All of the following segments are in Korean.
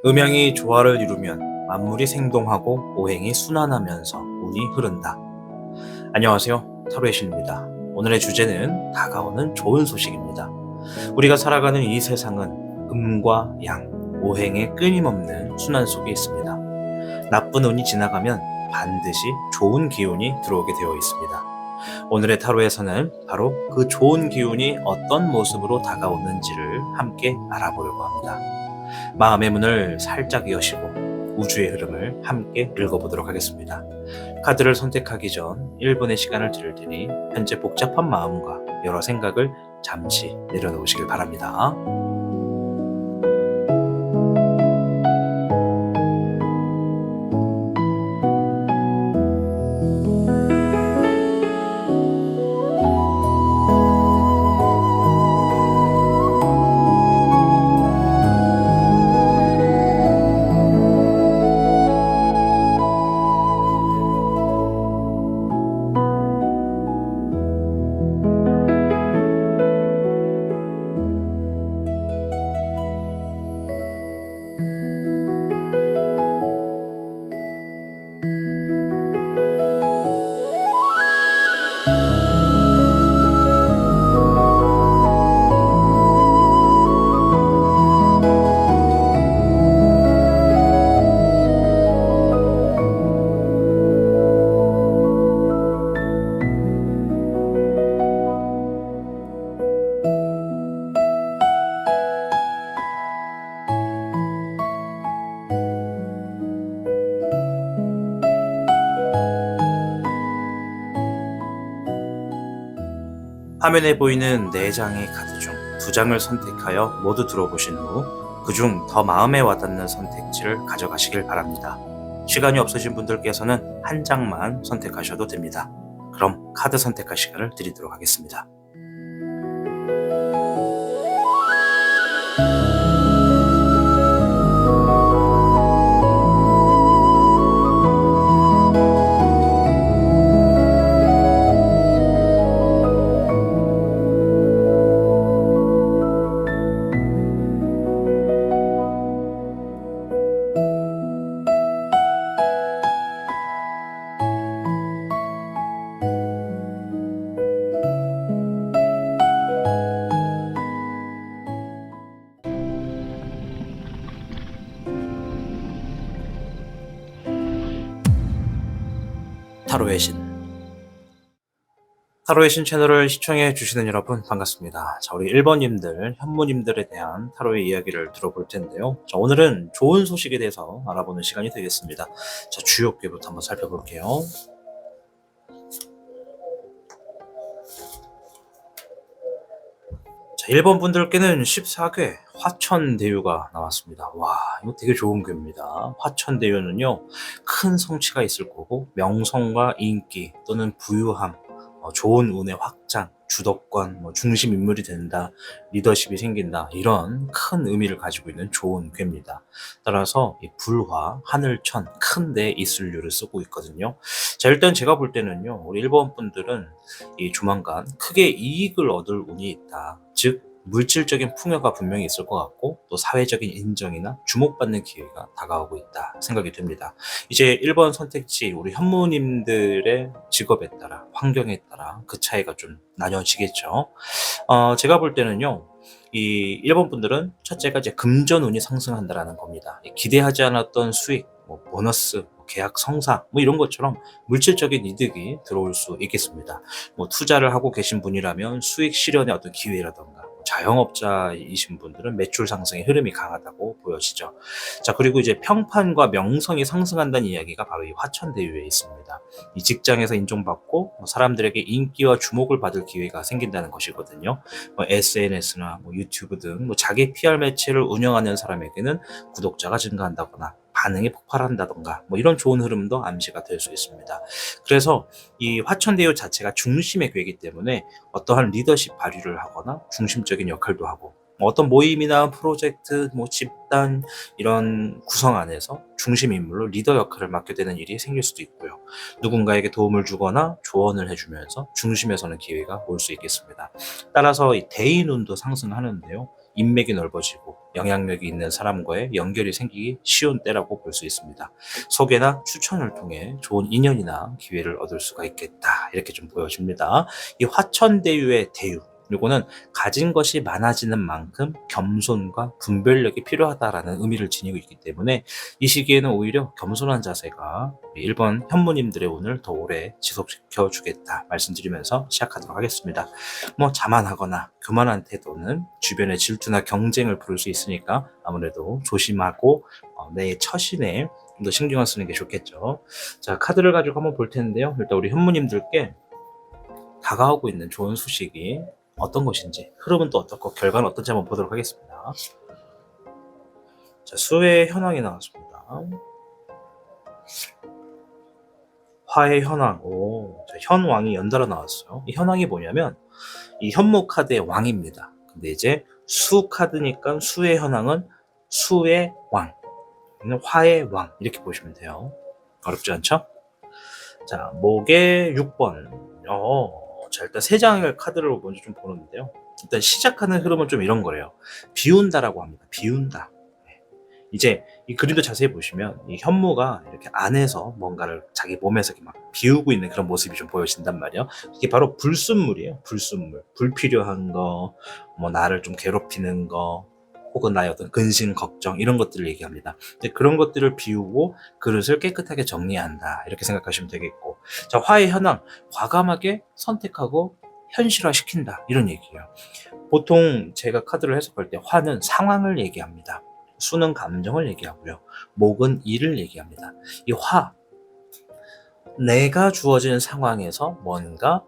음양이 조화를 이루면 만물이 생동하고 오행이 순환하면서 운이 흐른다. 안녕하세요. 타로의 신입니다. 오늘의 주제는 다가오는 좋은 소식입니다. 우리가 살아가는 이 세상은 음과 양, 오행의 끊임없는 순환 속에 있습니다. 나쁜 운이 지나가면 반드시 좋은 기운이 들어오게 되어 있습니다. 오늘의 타로에서는 바로 그 좋은 기운이 어떤 모습으로 다가오는지를 함께 알아보려고 합니다. 마음의 문을 살짝 여시고 우주의 흐름을 함께 읽어보도록 하겠습니다. 카드를 선택하기 전 1분의 시간을 드릴 테니 현재 복잡한 마음과 여러 생각을 잠시 내려놓으시길 바랍니다. 화면에 보이는 4장의 카드 중 2장을 선택하여 모두 들어보신 후 그중 더 마음에 와닿는 선택지를 가져가시길 바랍니다. 시간이 없으신 분들께서는 한 장만 선택하셔도 됩니다. 그럼 카드 선택할 시간을 드리도록 하겠습니다. 타로의 신. 타로의 신 채널을 시청해 주시는 여러분 반갑습니다. 자, 우리 1번님들, 현무님들에 대한 타로의 이야기를 들어볼 텐데요. 자, 오늘은 좋은 소식에 대해서 알아보는 시간이 되겠습니다. 자, 주요 궤부터 한번 살펴볼게요. 자, 1번 분들께는 14궤 화천대유가 나왔습니다. 와, 이거 되게 좋은 궤입니다. 화천대유는요, 큰 성취가 있을 거고 명성과 인기 또는 부유함, 좋은 운의 확장, 주도권, 중심 인물이 된다, 리더십이 생긴다, 이런 큰 의미를 가지고 있는 좋은 궤입니다. 따라서 이 불화, 하늘천, 큰데 이슬류를 쓰고 있거든요. 자, 일단 제가 볼 때는요, 우리 1번 분들은 이 조만간 크게 이익을 얻을 운이 있다. 즉, 물질적인 풍요가 분명히 있을 것 같고 또 사회적인 인정이나 주목받는 기회가 다가오고 있다 생각이 됩니다. 이제 1번 선택지 우리 현무님들의 직업에 따라 환경에 따라 그 차이가 좀 나뉘어지겠죠. 제가 볼 때는요, 이 1번 분들은 첫째가 이제 금전운이 상승한다라는 겁니다. 기대하지 않았던 수익, 보너스, 계약 성사 이런 것처럼 물질적인 이득이 들어올 수 있겠습니다. 투자를 하고 계신 분이라면 수익 실현의 어떤 기회라던가, 자영업자이신 분들은 매출 상승의 흐름이 강하다고 보여지죠. 자, 그리고 이제 평판과 명성이 상승한다는 이야기가 바로 이 화천대유에 있습니다. 이 직장에서 인정받고 사람들에게 인기와 주목을 받을 기회가 생긴다는 것이거든요. SNS나 유튜브 등 자기 PR 매체를 운영하는 사람에게는 구독자가 증가한다거나 반응이 폭발한다던가 이런 좋은 흐름도 암시가 될 수 있습니다. 그래서 이 화천대유 자체가 중심의 궤이기 때문에 어떠한 리더십 발휘를 하거나 중심적인 역할도 하고 어떤 모임이나 프로젝트, 집단 이런 구성 안에서 중심 인물로 리더 역할을 맡게 되는 일이 생길 수도 있고요. 누군가에게 도움을 주거나 조언을 해주면서 중심에 서는 기회가 올 수 있겠습니다. 따라서 이 대인운도 상승하는데요. 인맥이 넓어지고 영향력이 있는 사람과의 연결이 생기기 쉬운 때라고 볼 수 있습니다. 소개나 추천을 통해 좋은 인연이나 기회를 얻을 수가 있겠다. 이렇게 좀 보여집니다. 이 화천대유의 대유. 요거는 가진 것이 많아지는 만큼 겸손과 분별력이 필요하다라는 의미를 지니고 있기 때문에 이 시기에는 오히려 겸손한 자세가 일본 현무님들의 운을 더 오래 지속시켜 주겠다 말씀드리면서 시작하도록 하겠습니다. 자만하거나 교만한 태도는 주변의 질투나 경쟁을 부를 수 있으니까 아무래도 조심하고 내 처신에 좀 더 신경을 쓰는 게 좋겠죠. 자, 카드를 가지고 한번 볼 텐데요. 일단 우리 현무님들께 다가오고 있는 좋은 소식이 어떤 것인지, 흐름은 또 어떻고 결과는 어떤지 한번 보도록 하겠습니다. 자, 수의 현황이 나왔습니다. 화의 현황. 자, 현왕이 연달아 나왔어요. 이 현황이 뭐냐면 이 현무 카드의 왕입니다. 근데 이제 수 카드니까 수의 현황은 수의 왕, 화의 왕 이렇게 보시면 돼요. 어렵지 않죠? 자, 목의 6번. 자, 일단 세 장의 카드를 먼저 좀 보는데요. 일단 시작하는 흐름은 좀 이런 거래요. 비운다라고 합니다. 비운다. 이제 이 그림도 자세히 보시면 이 현무가 이렇게 안에서 뭔가를 자기 몸에서 이렇게 막 비우고 있는 그런 모습이 좀 보여진단 말이에요. 이게 바로 불순물이에요. 불순물. 불필요한 거, 나를 좀 괴롭히는 거, 혹은 나의 어떤 근심, 걱정 이런 것들을 얘기합니다. 그런 것들을 비우고 그릇을 깨끗하게 정리한다. 이렇게 생각하시면 되겠고, 자, 화의 현황, 과감하게 선택하고 현실화시킨다. 이런 얘기예요. 보통 제가 카드를 해석할 때 화는 상황을 얘기합니다. 수는 감정을 얘기하고요. 목은 일을 얘기합니다. 이 화, 내가 주어진 상황에서 뭔가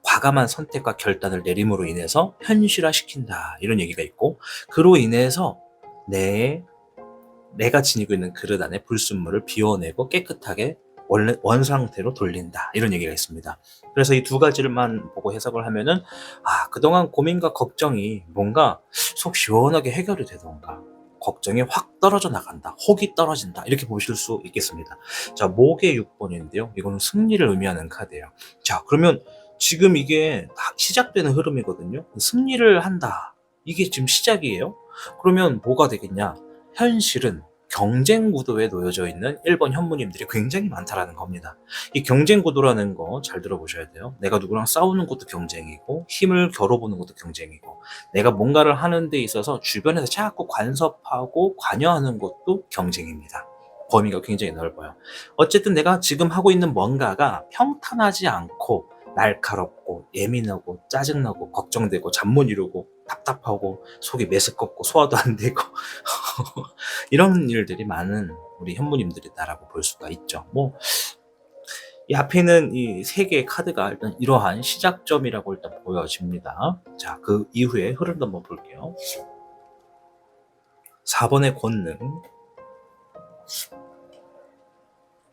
과감한 선택과 결단을 내림으로 인해서 현실화시킨다. 이런 얘기가 있고, 그로 인해서 내가 지니고 있는 그릇 안에 불순물을 비워내고 깨끗하게 원 상태로 돌린다. 이런 얘기가 있습니다. 그래서 이 두 가지를만 보고 해석을 하면은, 그동안 고민과 걱정이 뭔가 속 시원하게 해결이 되던가, 걱정이 확 떨어져 나간다. 혹이 떨어진다. 이렇게 보실 수 있겠습니다. 자, 목의 6번인데요. 이거는 승리를 의미하는 카드예요. 자, 그러면 지금 이게 시작되는 흐름이거든요. 승리를 한다. 이게 지금 시작이에요. 그러면 뭐가 되겠냐? 현실은 경쟁 구도에 놓여져 있는 1번 현무님들이 굉장히 많다라는 겁니다. 이 경쟁 구도라는 거 잘 들어보셔야 돼요. 내가 누구랑 싸우는 것도 경쟁이고, 힘을 겨뤄보는 것도 경쟁이고, 내가 뭔가를 하는 데 있어서 주변에서 자꾸 간섭하고 관여하는 것도 경쟁입니다. 범위가 굉장히 넓어요. 어쨌든 내가 지금 하고 있는 뭔가가 평탄하지 않고 날카롭고 예민하고 짜증나고 걱정되고 잠 못 이루고 답답하고 속이 메스껍고 소화도 안 되고 이런 일들이 많은 우리 현무님들이다라고 볼 수가 있죠. 이 앞에 있는 이 세 개의 카드가 일단 이러한 시작점이라고 일단 보여집니다. 자, 그 이후에 흐름도 한번 볼게요. 4번의 권능,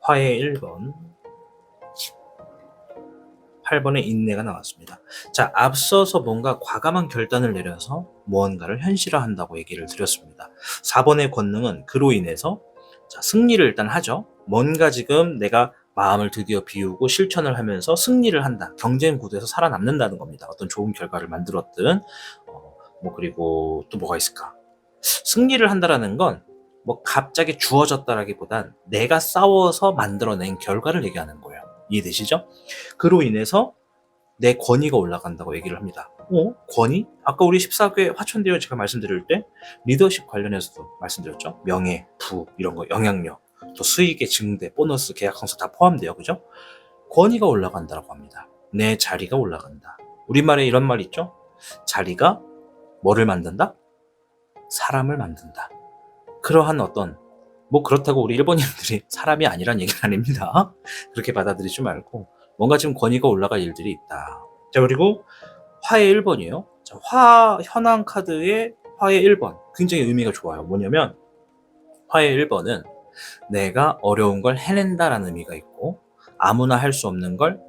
화의 1번, 8번의 인내가 나왔습니다. 자, 앞서서 뭔가 과감한 결단을 내려서 무언가를 현실화한다고 얘기를 드렸습니다. 4번의 권능은 그로 인해서 승리를 일단 하죠. 뭔가 지금 내가 마음을 드디어 비우고 실천을 하면서 승리를 한다. 경쟁 구도에서 살아남는다는 겁니다. 어떤 좋은 결과를 만들었든 그리고 또 뭐가 있을까? 승리를 한다라는 건 갑자기 주어졌다라기보단 내가 싸워서 만들어낸 결과를 얘기하는 거예요. 이해되시죠? 그로 인해서 내 권위가 올라간다고 얘기를 합니다. 권위? 아까 우리 14회 화천대유 제가 말씀드릴 때 리더십 관련해서도 말씀드렸죠. 명예, 부 이런 거, 영향력, 또 수익의 증대, 보너스, 계약 성사 다 포함돼요. 그죠? 권위가 올라간다고 합니다. 내 자리가 올라간다. 우리말에 이런 말 있죠? 자리가 뭐를 만든다? 사람을 만든다. 그러한 어떤 그렇다고 우리 일본인들이 사람이 아니란 얘기는 아닙니다. 그렇게 받아들이지 말고 뭔가 지금 권위가 올라갈 일들이 있다. 자, 그리고 화의 1번이에요. 자, 화 현황 카드의 화의 1번 굉장히 의미가 좋아요. 뭐냐면 화의 1번은 내가 어려운 걸 해낸다라는 의미가 있고, 아무나 할 수 없는 걸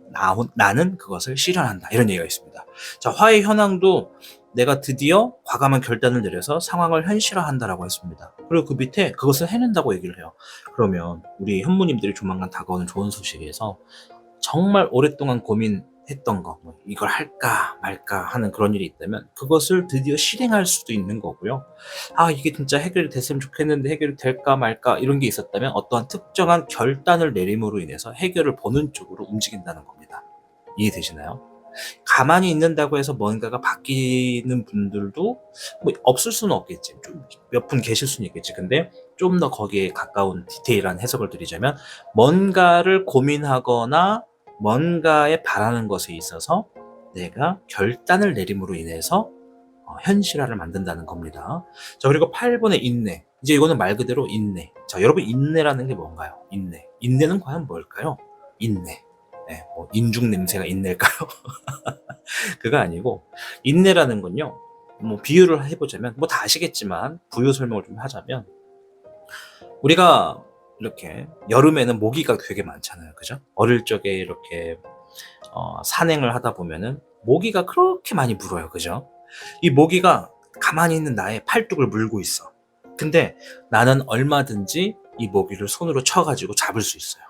나는 그것을 실현한다. 이런 얘기가 있습니다. 자, 화의 현황도 내가 드디어 과감한 결단을 내려서 상황을 현실화한다라고 했습니다. 그리고 그 밑에 그것을 해낸다고 얘기를 해요. 그러면 우리 현무님들이 조만간 다가오는 좋은 소식에서 정말 오랫동안 했던 거, 뭐 이걸 할까 말까 하는 그런 일이 있다면 그것을 드디어 실행할 수도 있는 거고요. 아, 이게 진짜 해결이 됐으면 좋겠는데 해결이 될까 말까 이런 게 있었다면 어떠한 특정한 결단을 내림으로 인해서 해결을 보는 쪽으로 움직인다는 겁니다. 이해되시나요? 가만히 있는다고 해서 뭔가가 바뀌는 분들도 뭐 없을 수는 없겠지. 좀 몇 분 계실 수는 있겠지. 근데 좀 더 거기에 가까운 디테일한 해석을 드리자면 뭔가를 고민하거나 뭔가에 바라는 것에 있어서 내가 결단을 내림으로 인해서 현실화를 만든다는 겁니다. 자, 그리고 8번의 인내. 이제 이거는 말 그대로 인내. 자, 여러분 인내라는 게 뭔가요? 인내. 인내는 과연 뭘까요? 인내. 네, 뭐 인중 냄새가 인내일까요? 그거 아니고 인내라는 건요. 뭐 비유를 해보자면 뭐 다 아시겠지만 부유 설명을 좀 하자면 우리가 이렇게 여름에는 모기가 되게 많잖아요. 그죠? 어릴 적에 이렇게 산행을 하다 보면은 모기가 그렇게 많이 물어요. 그죠? 이 모기가 가만히 있는 나의 팔뚝을 물고 있어. 근데 나는 얼마든지 이 모기를 손으로 쳐가지고 잡을 수 있어요.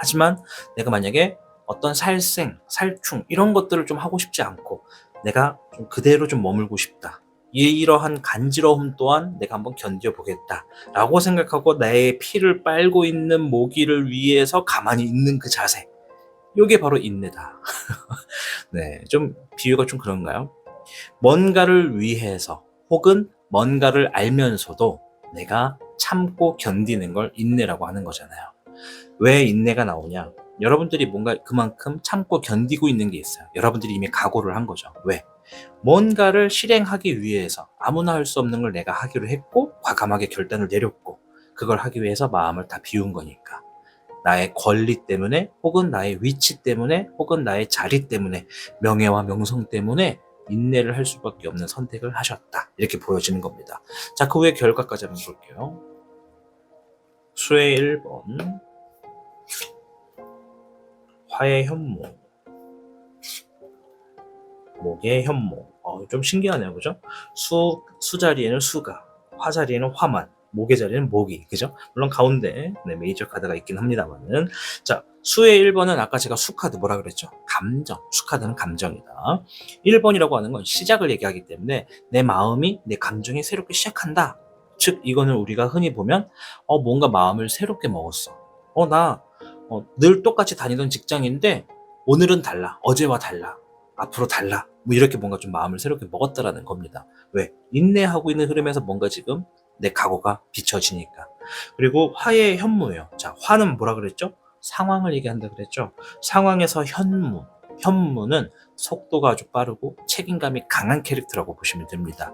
하지만 내가 만약에 어떤 살생, 살충 이런 것들을 좀 하고 싶지 않고 내가 좀 그대로 좀 머물고 싶다. 이러한 간지러움 또한 내가 한번 견뎌보겠다 라고 생각하고 나의 피를 빨고 있는 모기를 위해서 가만히 있는 그 자세, 이게 바로 인내다. 네, 좀 비유가 좀 그런가요? 뭔가를 위해서 혹은 뭔가를 알면서도 내가 참고 견디는 걸 인내라고 하는 거잖아요. 왜 인내가 나오냐? 여러분들이 뭔가 그만큼 참고 견디고 있는 게 있어요. 여러분들이 이미 각오를 한 거죠. 왜? 뭔가를 실행하기 위해서 아무나 할 수 없는 걸 내가 하기로 했고 과감하게 결단을 내렸고 그걸 하기 위해서 마음을 다 비운 거니까. 나의 권리 때문에 혹은 나의 위치 때문에 혹은 나의 자리 때문에 명예와 명성 때문에 인내를 할 수밖에 없는 선택을 하셨다. 이렇게 보여지는 겁니다. 자, 그 후에 결과까지 한번 볼게요. 수의 1번 화의 현모, 목의 현모. 좀 신기하네요. 그죠? 수 자리에는 수가, 화 자리에는 화만, 목의 자리에는 목이. 그죠? 물론 가운데 메이저 카드가 있긴 합니다만은. 자, 수의 1번은 아까 제가 수 카드 뭐라 그랬죠? 감정. 수 카드는 감정이다. 1번이라고 하는 건 시작을 얘기하기 때문에 내 마음이 내 감정이 새롭게 시작한다. 즉, 이거는 우리가 흔히 보면 뭔가 마음을 새롭게 먹었어. 나 늘 똑같이 다니던 직장인데 오늘은 달라. 어제와 달라. 앞으로 달라. 뭐 이렇게 뭔가 좀 마음을 새롭게 먹었다라는 겁니다. 왜? 인내하고 있는 흐름에서 뭔가 지금 내 각오가 비춰지니까. 그리고 화의 현무예요. 자, 화는 뭐라 그랬죠? 상황을 얘기한다 그랬죠? 상황에서 현무. 현무는 속도가 아주 빠르고 책임감이 강한 캐릭터라고 보시면 됩니다.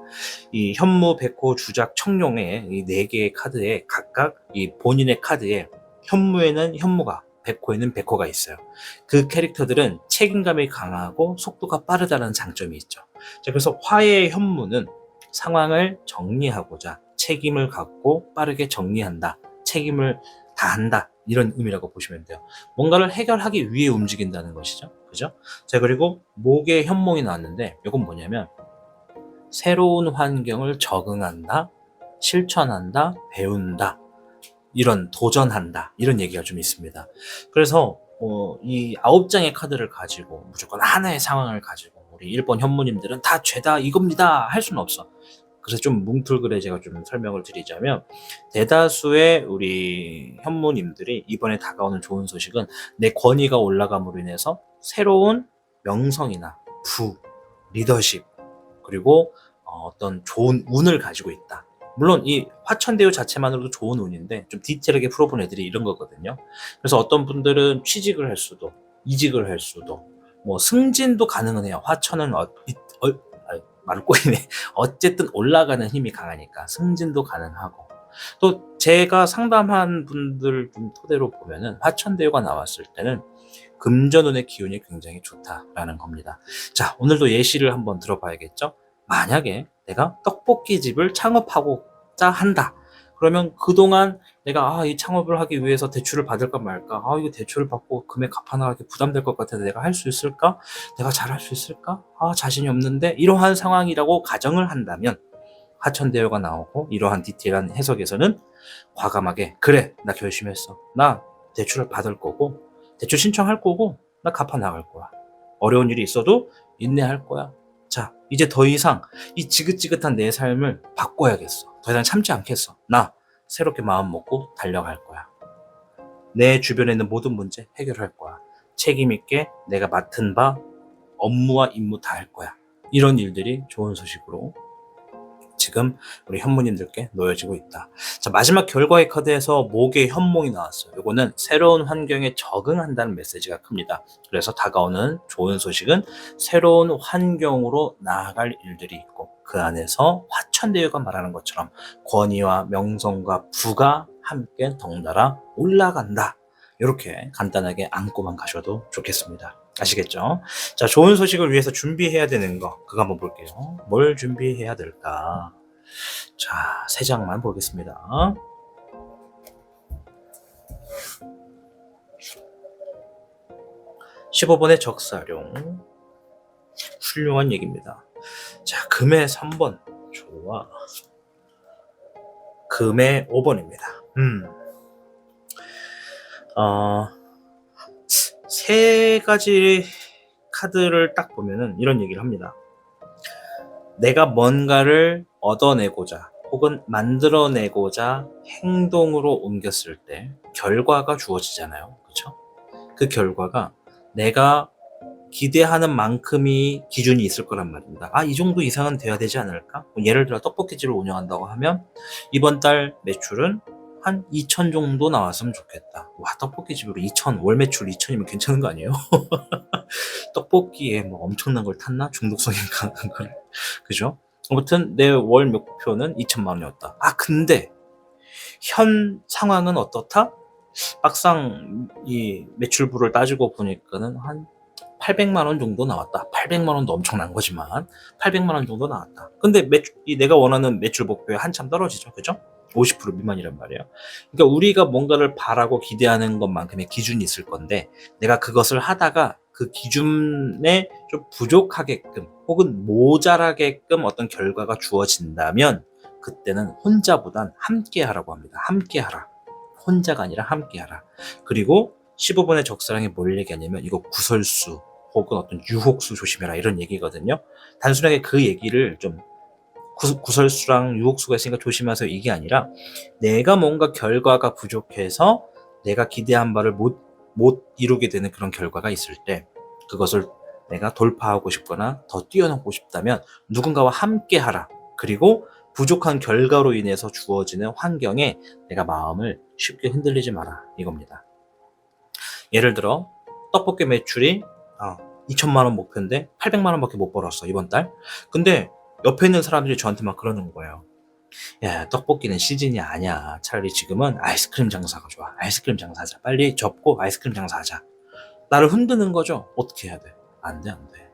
이 현무, 백호, 주작, 청룡의 이 4개의 카드에 각각 이 본인의 카드에 현무에는 현무가, 백호에는 백호가 있어요. 그 캐릭터들은 책임감이 강하고 속도가 빠르다는 장점이 있죠. 자, 그래서 화의 현무는 상황을 정리하고자 책임을 갖고 빠르게 정리한다. 책임을 다한다. 이런 의미라고 보시면 돼요. 뭔가를 해결하기 위해 움직인다는 것이죠. 그죠? 자, 그리고 목의 현몽이 나왔는데 이건 뭐냐면 새로운 환경을 적응한다, 실천한다, 배운다. 이런 도전한다 이런 얘기가 좀 있습니다. 그래서 이 9장의 카드를 가지고 무조건 하나의 상황을 가지고 우리 1번 현무님들은 다 죄다 이겁니다 할 수는 없어. 그래서 좀 뭉틀그레 제가 좀 설명을 드리자면 대다수의 우리 현무님들이 이번에 다가오는 좋은 소식은 내 권위가 올라감으로 인해서 새로운 명성이나 부, 리더십 그리고 어떤 좋은 운을 가지고 있다. 물론 이 화천대유 자체만으로도 좋은 운인데 좀 디테일하게 풀어본 애들이 이런 거거든요. 그래서 어떤 분들은 취직을 할 수도 이직을 할 수도 뭐 승진도 가능은 해요. 화천은 말을 꼬이네. 어쨌든 올라가는 힘이 강하니까 승진도 가능하고 또 제가 상담한 분들 좀 토대로 보면은 화천대유가 나왔을 때는 금전운의 기운이 굉장히 좋다라는 겁니다. 자, 오늘도 예시를 한번 들어봐야겠죠? 만약에 내가 떡볶이집을 창업하고자 한다. 그러면 그동안 내가 이 창업을 하기 위해서 대출을 받을까 말까? 이거 대출을 받고 금액 갚아나가기 부담될 것 같아서 내가 할 수 있을까? 내가 잘할 수 있을까? 자신이 없는데 이러한 상황이라고 가정을 한다면 화천대유가 나오고 이러한 디테일한 해석에서는 과감하게 그래 나 결심했어. 나 대출을 받을 거고 대출 신청할 거고 나 갚아 나갈 거야. 어려운 일이 있어도 인내할 거야. 자, 이제 더 이상 이 지긋지긋한 내 삶을 바꿔야겠어. 더 이상 참지 않겠어. 나 새롭게 마음 먹고 달려갈 거야. 내 주변에 있는 모든 문제 해결할 거야. 책임 있게 내가 맡은 바 업무와 임무 다 할 거야. 이런 일들이 좋은 소식으로 지금 우리 현무님들께 놓여지고 있다. 자, 마지막 결과의 카드에서 목의 현몽이 나왔어요. 이거는 새로운 환경에 적응한다는 메시지가 큽니다. 그래서 다가오는 좋은 소식은 새로운 환경으로 나아갈 일들이 있고 그 안에서 화천대유가 말하는 것처럼 권위와 명성과 부가 함께 덩달아 올라간다. 이렇게 간단하게 안고만 가셔도 좋겠습니다. 아시겠죠? 자, 좋은 소식을 위해서 준비해야 되는 거, 그거 한번 볼게요. 뭘 준비해야 될까? 자, 세 장만 보겠습니다. 15번의 적사룡. 훌륭한 얘기입니다. 자, 금의 3번. 좋아. 금의 5번입니다. 세 가지 카드를 딱 보면은 이런 얘기를 합니다. 내가 뭔가를 얻어내고자 혹은 만들어내고자 행동으로 옮겼을 때 결과가 주어지잖아요. 그렇죠? 그 결과가 내가 기대하는 만큼이 기준이 있을 거란 말입니다. 이 정도 이상은 돼야 되지 않을까? 예를 들어 떡볶이집을 운영한다고 하면 이번 달 매출은 한 2천 정도 나왔으면 좋겠다. 와, 떡볶이집으로 2천, 월 매출 2천이면 괜찮은 거 아니에요? 떡볶이에 뭐 엄청난 걸 탔나? 중독성이 강한 걸. 그죠? 아무튼 내 월 목표는 2천만 원이었다. 근데 현 상황은 어떻다? 막상 이 매출부를 따지고 보니까는 한 800만 원 정도 나왔다. 800만 원도 엄청난 거지만 800만 원 정도 나왔다. 근데 내가 원하는 매출 목표에 한참 떨어지죠. 그죠? 50% 미만이란 말이에요. 그러니까 우리가 뭔가를 바라고 기대하는 것만큼의 기준이 있을 건데 내가 그것을 하다가 그 기준에 좀 부족하게끔 혹은 모자라게끔 어떤 결과가 주어진다면 그때는 혼자보단 함께 하라고 합니다. 함께 하라. 혼자가 아니라 함께 하라. 그리고 15번의 적사랑이 뭘 얘기하냐면 이거 구설수 혹은 어떤 유혹수 조심해라 이런 얘기거든요. 단순하게 그 얘기를 좀 구설수랑 유혹수가 있으니까 조심하세요 이게 아니라 내가 뭔가 결과가 부족해서 내가 기대한 바를 못 이루게 되는 그런 결과가 있을 때 그것을 내가 돌파하고 싶거나 더 뛰어넘고 싶다면 누군가와 함께 하라. 그리고 부족한 결과로 인해서 주어지는 환경에 내가 마음을 쉽게 흔들리지 마라 이겁니다. 예를 들어 떡볶이 매출이 2천만 원 목표인데 800만 원밖에 못 벌었어 이번 달. 근데 옆에 있는 사람들이 저한테 막 그러는 거예요. 야, 떡볶이는 시즌이 아니야. 차라리 지금은 아이스크림 장사가 좋아. 아이스크림 장사하자. 빨리 접고 아이스크림 장사하자. 나를 흔드는 거죠. 어떻게 해야 돼? 안 돼, 안 돼.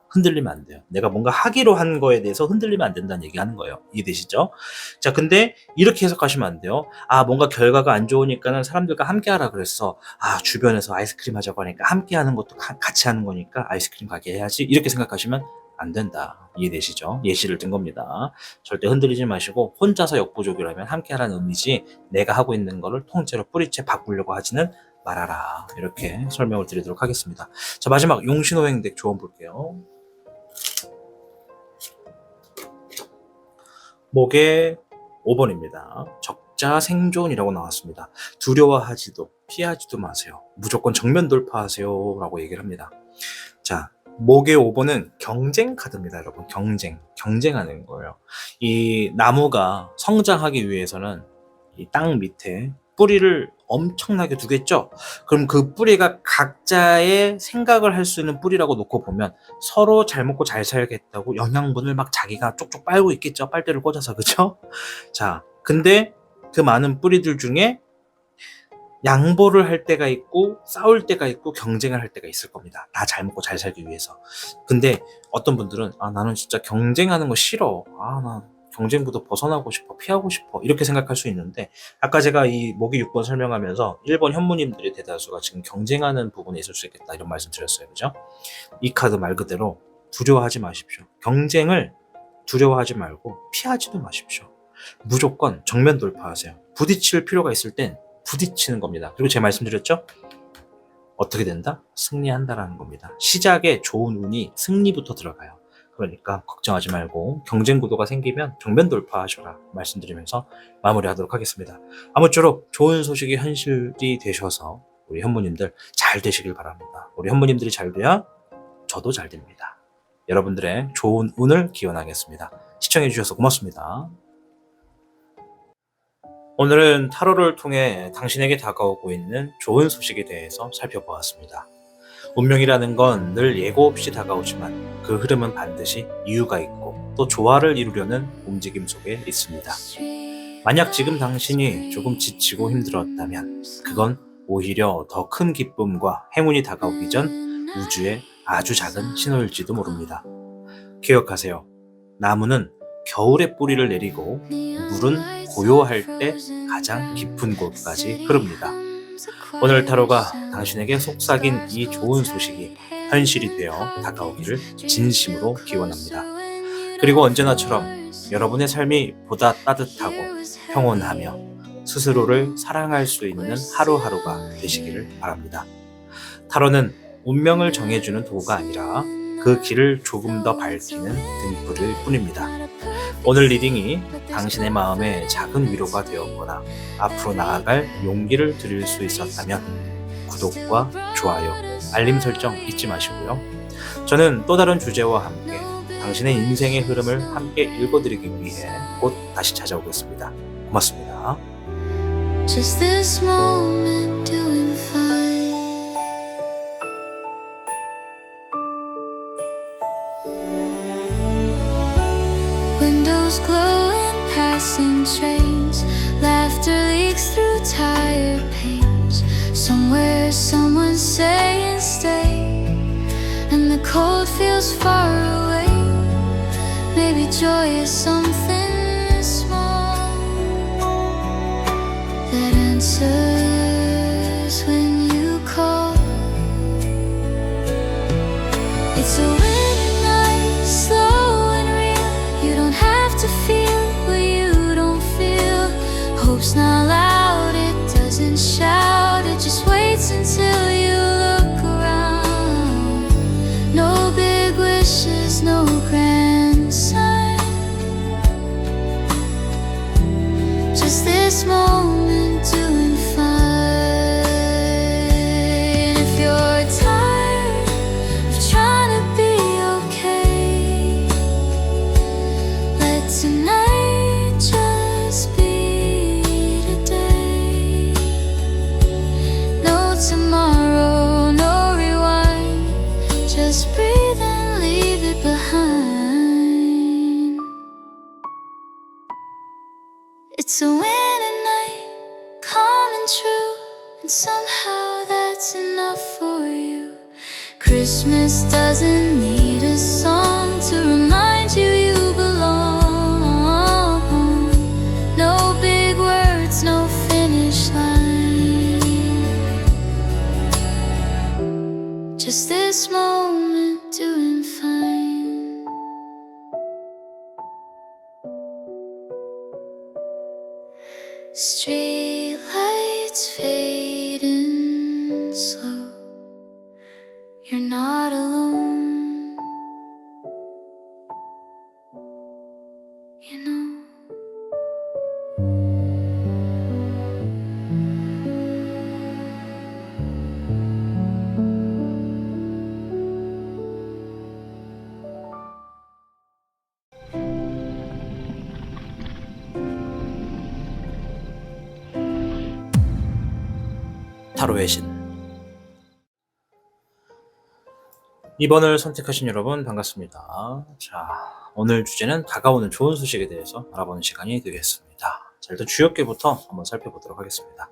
흔들리면 안 돼요. 내가 뭔가 하기로 한 거에 대해서 흔들리면 안 된다는 얘기 하는 거예요. 이해되시죠? 자, 근데 이렇게 해석하시면 안 돼요. 뭔가 결과가 안 좋으니까는 사람들과 함께 하라 그랬어. 주변에서 아이스크림 하자고 하니까 함께 하는 것도 같이 하는 거니까 아이스크림 가게 해야지. 이렇게 생각하시면 안 된다. 이해되시죠? 예시를 든 겁니다. 절대 흔들리지 마시고 혼자서 역부족이라면 함께 하라는 의미지 내가 하고 있는 거를 통째로 뿌리채 바꾸려고 하지는 말아라. 이렇게 설명을 드리도록 하겠습니다. 자, 마지막 용신호행덱 조언 볼게요. 목의 5번입니다. 적자 생존이라고 나왔습니다. 두려워하지도 피하지도 마세요. 무조건 정면 돌파하세요 라고 얘기를 합니다. 자, 목의 5번은 경쟁 카드입니다. 여러분, 경쟁하는 거예요. 이 나무가 성장하기 위해서는 이 땅 밑에 뿌리를 엄청나게 두겠죠. 그럼 그 뿌리가 각자의 생각을 할 수 있는 뿌리라고 놓고 보면 서로 잘 먹고 잘 살겠다고 영양분을 막 자기가 쪽쪽 빨고 있겠죠. 빨대를 꽂아서. 그죠? 자, 근데 그 많은 뿌리들 중에 양보를 할 때가 있고 싸울 때가 있고 경쟁을 할 때가 있을 겁니다. 다 잘 먹고 잘 살기 위해서. 근데 어떤 분들은 나는 진짜 경쟁하는 거 싫어. 나 경쟁부터 벗어나고 싶어. 피하고 싶어. 이렇게 생각할 수 있는데 아까 제가 이 모기 6번 설명하면서 1번 현무님들의 대다수가 지금 경쟁하는 부분에 있을 수 있겠다 이런 말씀 드렸어요. 그죠? 이 카드 말 그대로 두려워하지 마십시오. 경쟁을 두려워하지 말고 피하지도 마십시오. 무조건 정면 돌파하세요. 부딪힐 필요가 있을 땐 부딪히는 겁니다. 그리고 제가 말씀드렸죠? 어떻게 된다? 승리한다라는 겁니다. 시작에 좋은 운이 승리부터 들어가요. 그러니까 걱정하지 말고 경쟁 구도가 생기면 정면 돌파하셔라 말씀드리면서 마무리하도록 하겠습니다. 아무쪼록 좋은 소식이 현실이 되셔서 우리 현모님들 잘 되시길 바랍니다. 우리 현모님들이 잘 돼야 저도 잘 됩니다. 여러분들의 좋은 운을 기원하겠습니다. 시청해 주셔서 고맙습니다. 오늘은 타로를 통해 당신에게 다가오고 있는 좋은 소식에 대해서 살펴보았습니다. 운명이라는 건 늘 예고 없이 다가오지만 그 흐름은 반드시 이유가 있고 또 조화를 이루려는 움직임 속에 있습니다. 만약 지금 당신이 조금 지치고 힘들었다면 그건 오히려 더 큰 기쁨과 행운이 다가오기 전 우주의 아주 작은 신호일지도 모릅니다. 기억하세요. 나무는 겨울에 뿌리를 내리고 물은 고요할 때 가장 깊은 곳까지 흐릅니다. 오늘 타로가 당신에게 속삭인 이 좋은 소식이 현실이 되어 다가오기를 진심으로 기원합니다. 그리고 언제나처럼 여러분의 삶이 보다 따뜻하고 평온하며 스스로를 사랑할 수 있는 하루하루가 되시기를 바랍니다. 타로는 운명을 정해주는 도구가 아니라 그 길을 조금 더 밝히는 등불일 뿐입니다. 오늘 리딩이 당신의 마음에 작은 위로가 되었거나 앞으로 나아갈 용기를 드릴 수 있었다면 구독과 좋아요, 알림 설정 잊지 마시고요. 저는 또 다른 주제와 함께 당신의 인생의 흐름을 함께 읽어드리기 위해 곧 다시 찾아오겠습니다. 고맙습니다. Just this moment doing fine. Windows glowing, passing trains. Laughter leaks through tired panes. Somewhere someone's saying stay, and the cold feels far away. Maybe joy is something small that answers when you call. It's a winter night, slow and real. You don't have to feel what you don't feel. Hope's not loud, it doesn't shout. It just waits until you look around. No big wishes, no grand sign. Just this moment doing fine. If you're tired of trying to be okay, let tonight just be today. No tomorrow, no rewind. Just breathe and leave it behind. It's a winter night, calm and true, and somehow that's enough for you. Christmas doesn't need a song to remind you you belong. No big words, no finish line. Just this moment doing fine. Street lights fading slow. You're not alone, you know. 타로의 신. 2번을 선택하신 여러분 반갑습니다. 자, 오늘 주제는 다가오는 좋은 소식에 대해서 알아보는 시간이 되겠습니다. 자, 일단 주역계부터 한번 살펴보도록 하겠습니다.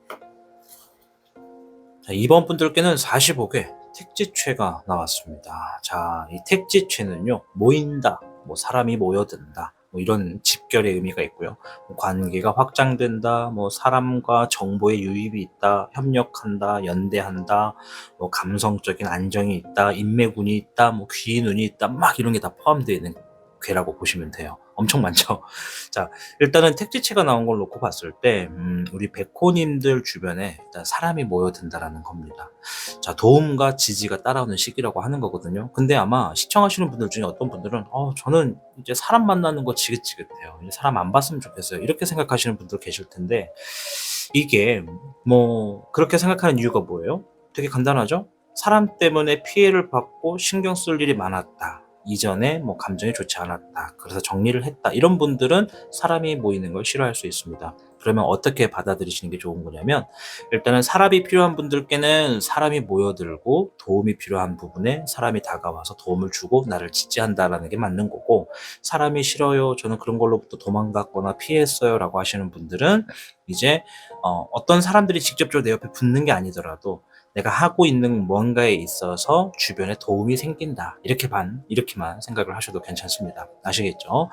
자, 2번 분들께는 45개 택지체가 나왔습니다. 자, 이 택지체는요, 모인다, 뭐 사람이 모여든다, 뭐 이런 집결의 의미가 있고요. 뭐 관계가 확장된다, 뭐 사람과 정보의 유입이 있다, 협력한다, 연대한다, 뭐 감성적인 안정이 있다, 인맥운이 있다, 뭐 귀인운이 있다, 막 이런 게 다 포함되어 있는 괴라고 보시면 돼요. 엄청 많죠. 자, 일단은 택지체가 나온 걸 놓고 봤을 때, 우리 백호님들 주변에 일단 사람이 모여든다라는 겁니다. 자, 도움과 지지가 따라오는 시기라고 하는 거거든요. 근데 아마 시청하시는 분들 중에 어떤 분들은, 저는 이제 사람 만나는 거 지긋지긋해요. 이제 사람 안 봤으면 좋겠어요. 이렇게 생각하시는 분들 계실 텐데, 이게 그렇게 생각하는 이유가 뭐예요? 되게 간단하죠? 사람 때문에 피해를 받고 신경 쓸 일이 많았다. 이전에 감정이 좋지 않았다. 그래서 정리를 했다. 이런 분들은 사람이 모이는 걸 싫어할 수 있습니다. 그러면 어떻게 받아들이시는 게 좋은 거냐면, 일단은 사람이 필요한 분들께는 사람이 모여들고 도움이 필요한 부분에 사람이 다가와서 도움을 주고 나를 지지한다라는 게 맞는 거고, 사람이 싫어요, 저는 그런 걸로부터 도망갔거나 피했어요 라고 하시는 분들은 이제 어떤 사람들이 직접적으로 내 옆에 붙는 게 아니더라도 내가 하고 있는 뭔가에 있어서 주변에 도움이 생긴다. 이렇게만 생각을 하셔도 괜찮습니다. 아시겠죠?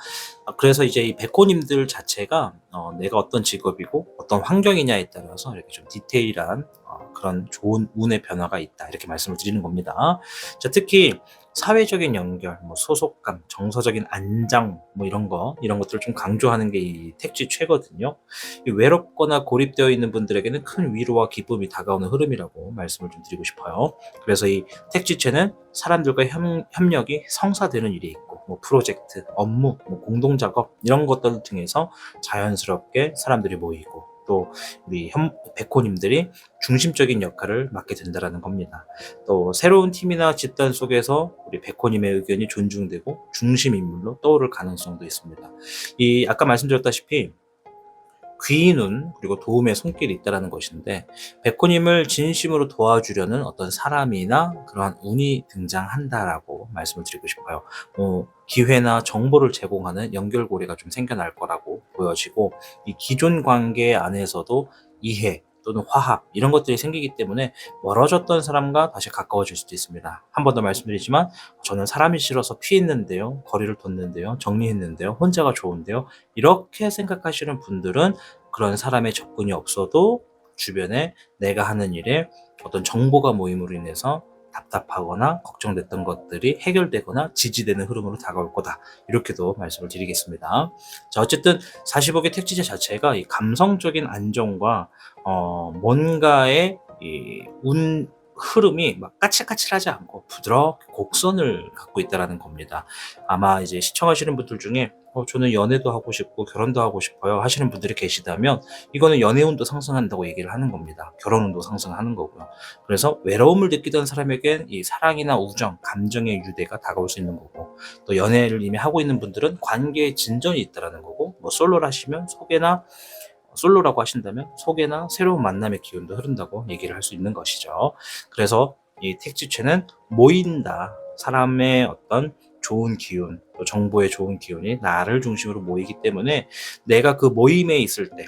그래서 이제 이 백호님들 자체가 내가 어떤 직업이고 어떤 환경이냐에 따라서 이렇게 좀 디테일한 그런 좋은 운의 변화가 있다. 이렇게 말씀을 드리는 겁니다. 자, 특히 사회적인 연결, 소속감, 정서적인 안정, 이런 것들을 좀 강조하는 게 이 택지최거든요. 외롭거나 고립되어 있는 분들에게는 큰 위로와 기쁨이 다가오는 흐름이라고 말씀을 좀 드리고 싶어요. 그래서 이 택지체는 사람들과 협력이 성사되는 일이 있고, 프로젝트, 업무, 공동작업 이런 것들 등에서 자연스럽게 사람들이 모이고, 또 우리 백호님들이 중심적인 역할을 맡게 된다는 겁니다. 또 새로운 팀이나 집단 속에서 우리 백호님의 의견이 존중되고 중심 인물로 떠오를 가능성도 있습니다. 이 아까 말씀드렸다시피 귀인 운 그리고 도움의 손길이 있다는 것인데, 백호님을 진심으로 도와주려는 어떤 사람이나 그러한 운이 등장한다라고 말씀을 드리고 싶어요. 기회나 정보를 제공하는 연결고리가 좀 생겨날 거라고 보여지고, 이 기존 관계 안에서도 이해 또는 화합 이런 것들이 생기기 때문에 멀어졌던 사람과 다시 가까워질 수도 있습니다. 한 번 더 말씀드리지만, 저는 사람이 싫어서 피했는데요, 거리를 뒀는데요, 정리했는데요, 혼자가 좋은데요, 이렇게 생각하시는 분들은 그런 사람의 접근이 없어도 주변에 내가 하는 일에 어떤 정보가 모임으로 인해서 답답하거나 걱정됐던 것들이 해결되거나 지지되는 흐름으로 다가올 거다. 이렇게도 말씀을 드리겠습니다. 자, 어쨌든 45개 택지제 자체가 이 감성적인 안정과 뭔가의 이 흐름이 막 까칠까칠하지 않고 부드럽게 곡선을 갖고 있다는 겁니다. 아마 이제 시청하시는 분들 중에 저는 연애도 하고 싶고 결혼도 하고 싶어요 하시는 분들이 계시다면, 이거는 연애운도 상승한다고 얘기를 하는 겁니다. 결혼운도 상승하는 거고요. 그래서 외로움을 느끼던 사람에겐 이 사랑이나 우정, 감정의 유대가 다가올 수 있는 거고, 또 연애를 이미 하고 있는 분들은 관계의 진전이 있다는 거고, 솔로를 하시면 솔로라고 하신다면 소개나 새로운 만남의 기운도 흐른다고 얘기를 할 수 있는 것이죠. 그래서 이 택지체는 모인다. 사람의 어떤 좋은 기운, 또 정보의 좋은 기운이 나를 중심으로 모이기 때문에 내가 그 모임에 있을 때,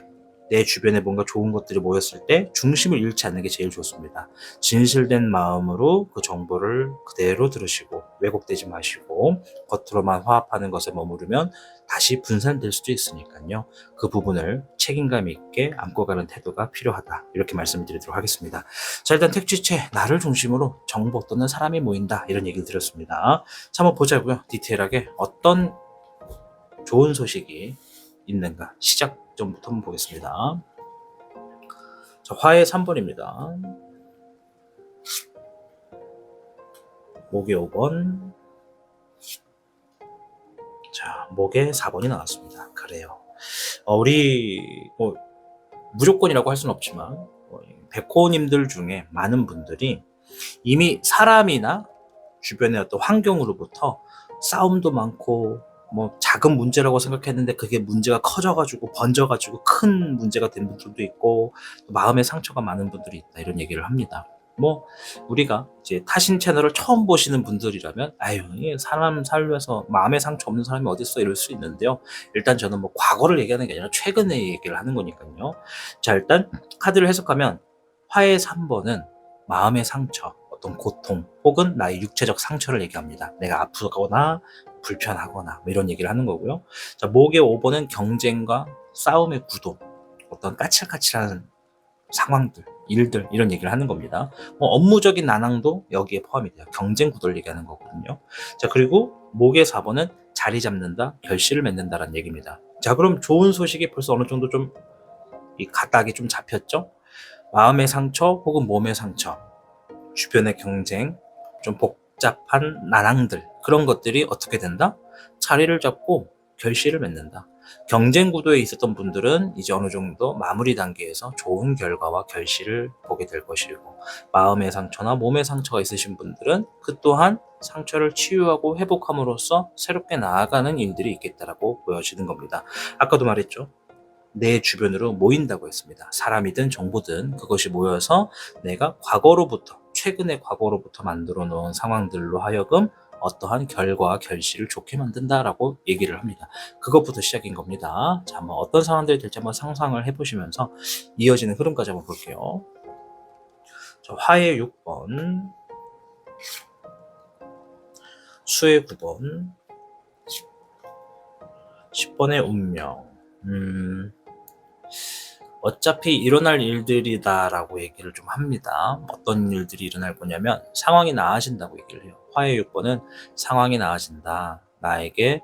내 주변에 뭔가 좋은 것들이 모였을 때 중심을 잃지 않는 게 제일 좋습니다. 진실된 마음으로 그 정보를 그대로 들으시고 왜곡되지 마시고, 겉으로만 화합하는 것에 머무르면 다시 분산될 수도 있으니까요. 그 부분을 책임감 있게 안고 가는 태도가 필요하다. 이렇게 말씀드리도록 하겠습니다. 자, 일단 택지체, 나를 중심으로 정보 또는 사람이 모인다. 이런 얘기를 드렸습니다. 자, 한번 보자고요. 디테일하게 어떤 좋은 소식이 있는가. 시작점부터 한번 보겠습니다. 자, 화해 3번입니다. 목에 5번. 자, 목에 4번이 나왔습니다. 그래요. 우리 무조건이라고 할 수는 없지만 백호님들 중에 많은 분들이 이미 사람이나 주변의 어떤 환경으로부터 싸움도 많고 작은 문제라고 생각했는데 그게 문제가 커져가지고 번져가지고 큰 문제가 된 분들도 있고, 또 마음의 상처가 많은 분들이 있다. 이런 얘기를 합니다. 우리가 이제 타신 채널을 처음 보시는 분들이라면 이게 사람 살면서 마음의 상처 없는 사람이 어딨어 이럴 수 있는데요. 일단 저는 과거를 얘기하는 게 아니라 최근에 얘기를 하는 거니까요. 자, 일단 카드를 해석하면 화의 3번은 마음의 상처, 어떤 고통 혹은 나의 육체적 상처를 얘기합니다. 내가 아프거나 불편하거나 이런 얘기를 하는 거고요. 자, 목의 5번은 경쟁과 싸움의 구도, 어떤 까칠까칠한 상황들, 일들 이런 얘기를 하는 겁니다. 업무적인 난항도 여기에 포함이 돼요. 경쟁 구도를 얘기하는 거거든요. 자, 그리고 목의 4번은 자리 잡는다, 결실을 맺는다라는 얘기입니다. 자, 그럼 좋은 소식이 벌써 어느 정도 좀 이 가닥이 좀 잡혔죠? 마음의 상처 혹은 몸의 상처, 주변의 경쟁, 좀 복잡한 난항들, 그런 것들이 어떻게 된다? 자리를 잡고 결실을 맺는다. 경쟁 구도에 있었던 분들은 이제 어느 정도 마무리 단계에서 좋은 결과와 결실을 보게 될 것이고, 마음의 상처나 몸의 상처가 있으신 분들은 그 또한 상처를 치유하고 회복함으로써 새롭게 나아가는 일들이 있겠다라고 보여지는 겁니다. 아까도 말했죠. 내 주변으로 모인다고 했습니다. 사람이든 정보든 그것이 모여서 내가 최근의 과거로부터 만들어 놓은 상황들로 하여금 어떠한 결과와 결실을 좋게 만든다라고 얘기를 합니다. 그것부터 시작인 겁니다. 자, 한번 어떤 상황들이 될지 한번 상상을 해보시면서 이어지는 흐름까지 한번 볼게요. 자, 화의 6번, 수의 9번, 10번의 운명. 어차피 일어날 일들이다라고 얘기를 좀 합니다. 어떤 일들이 일어날 거냐면 상황이 나아진다고 얘기를 해요. 화의 6번은 상황이 나아진다. 나에게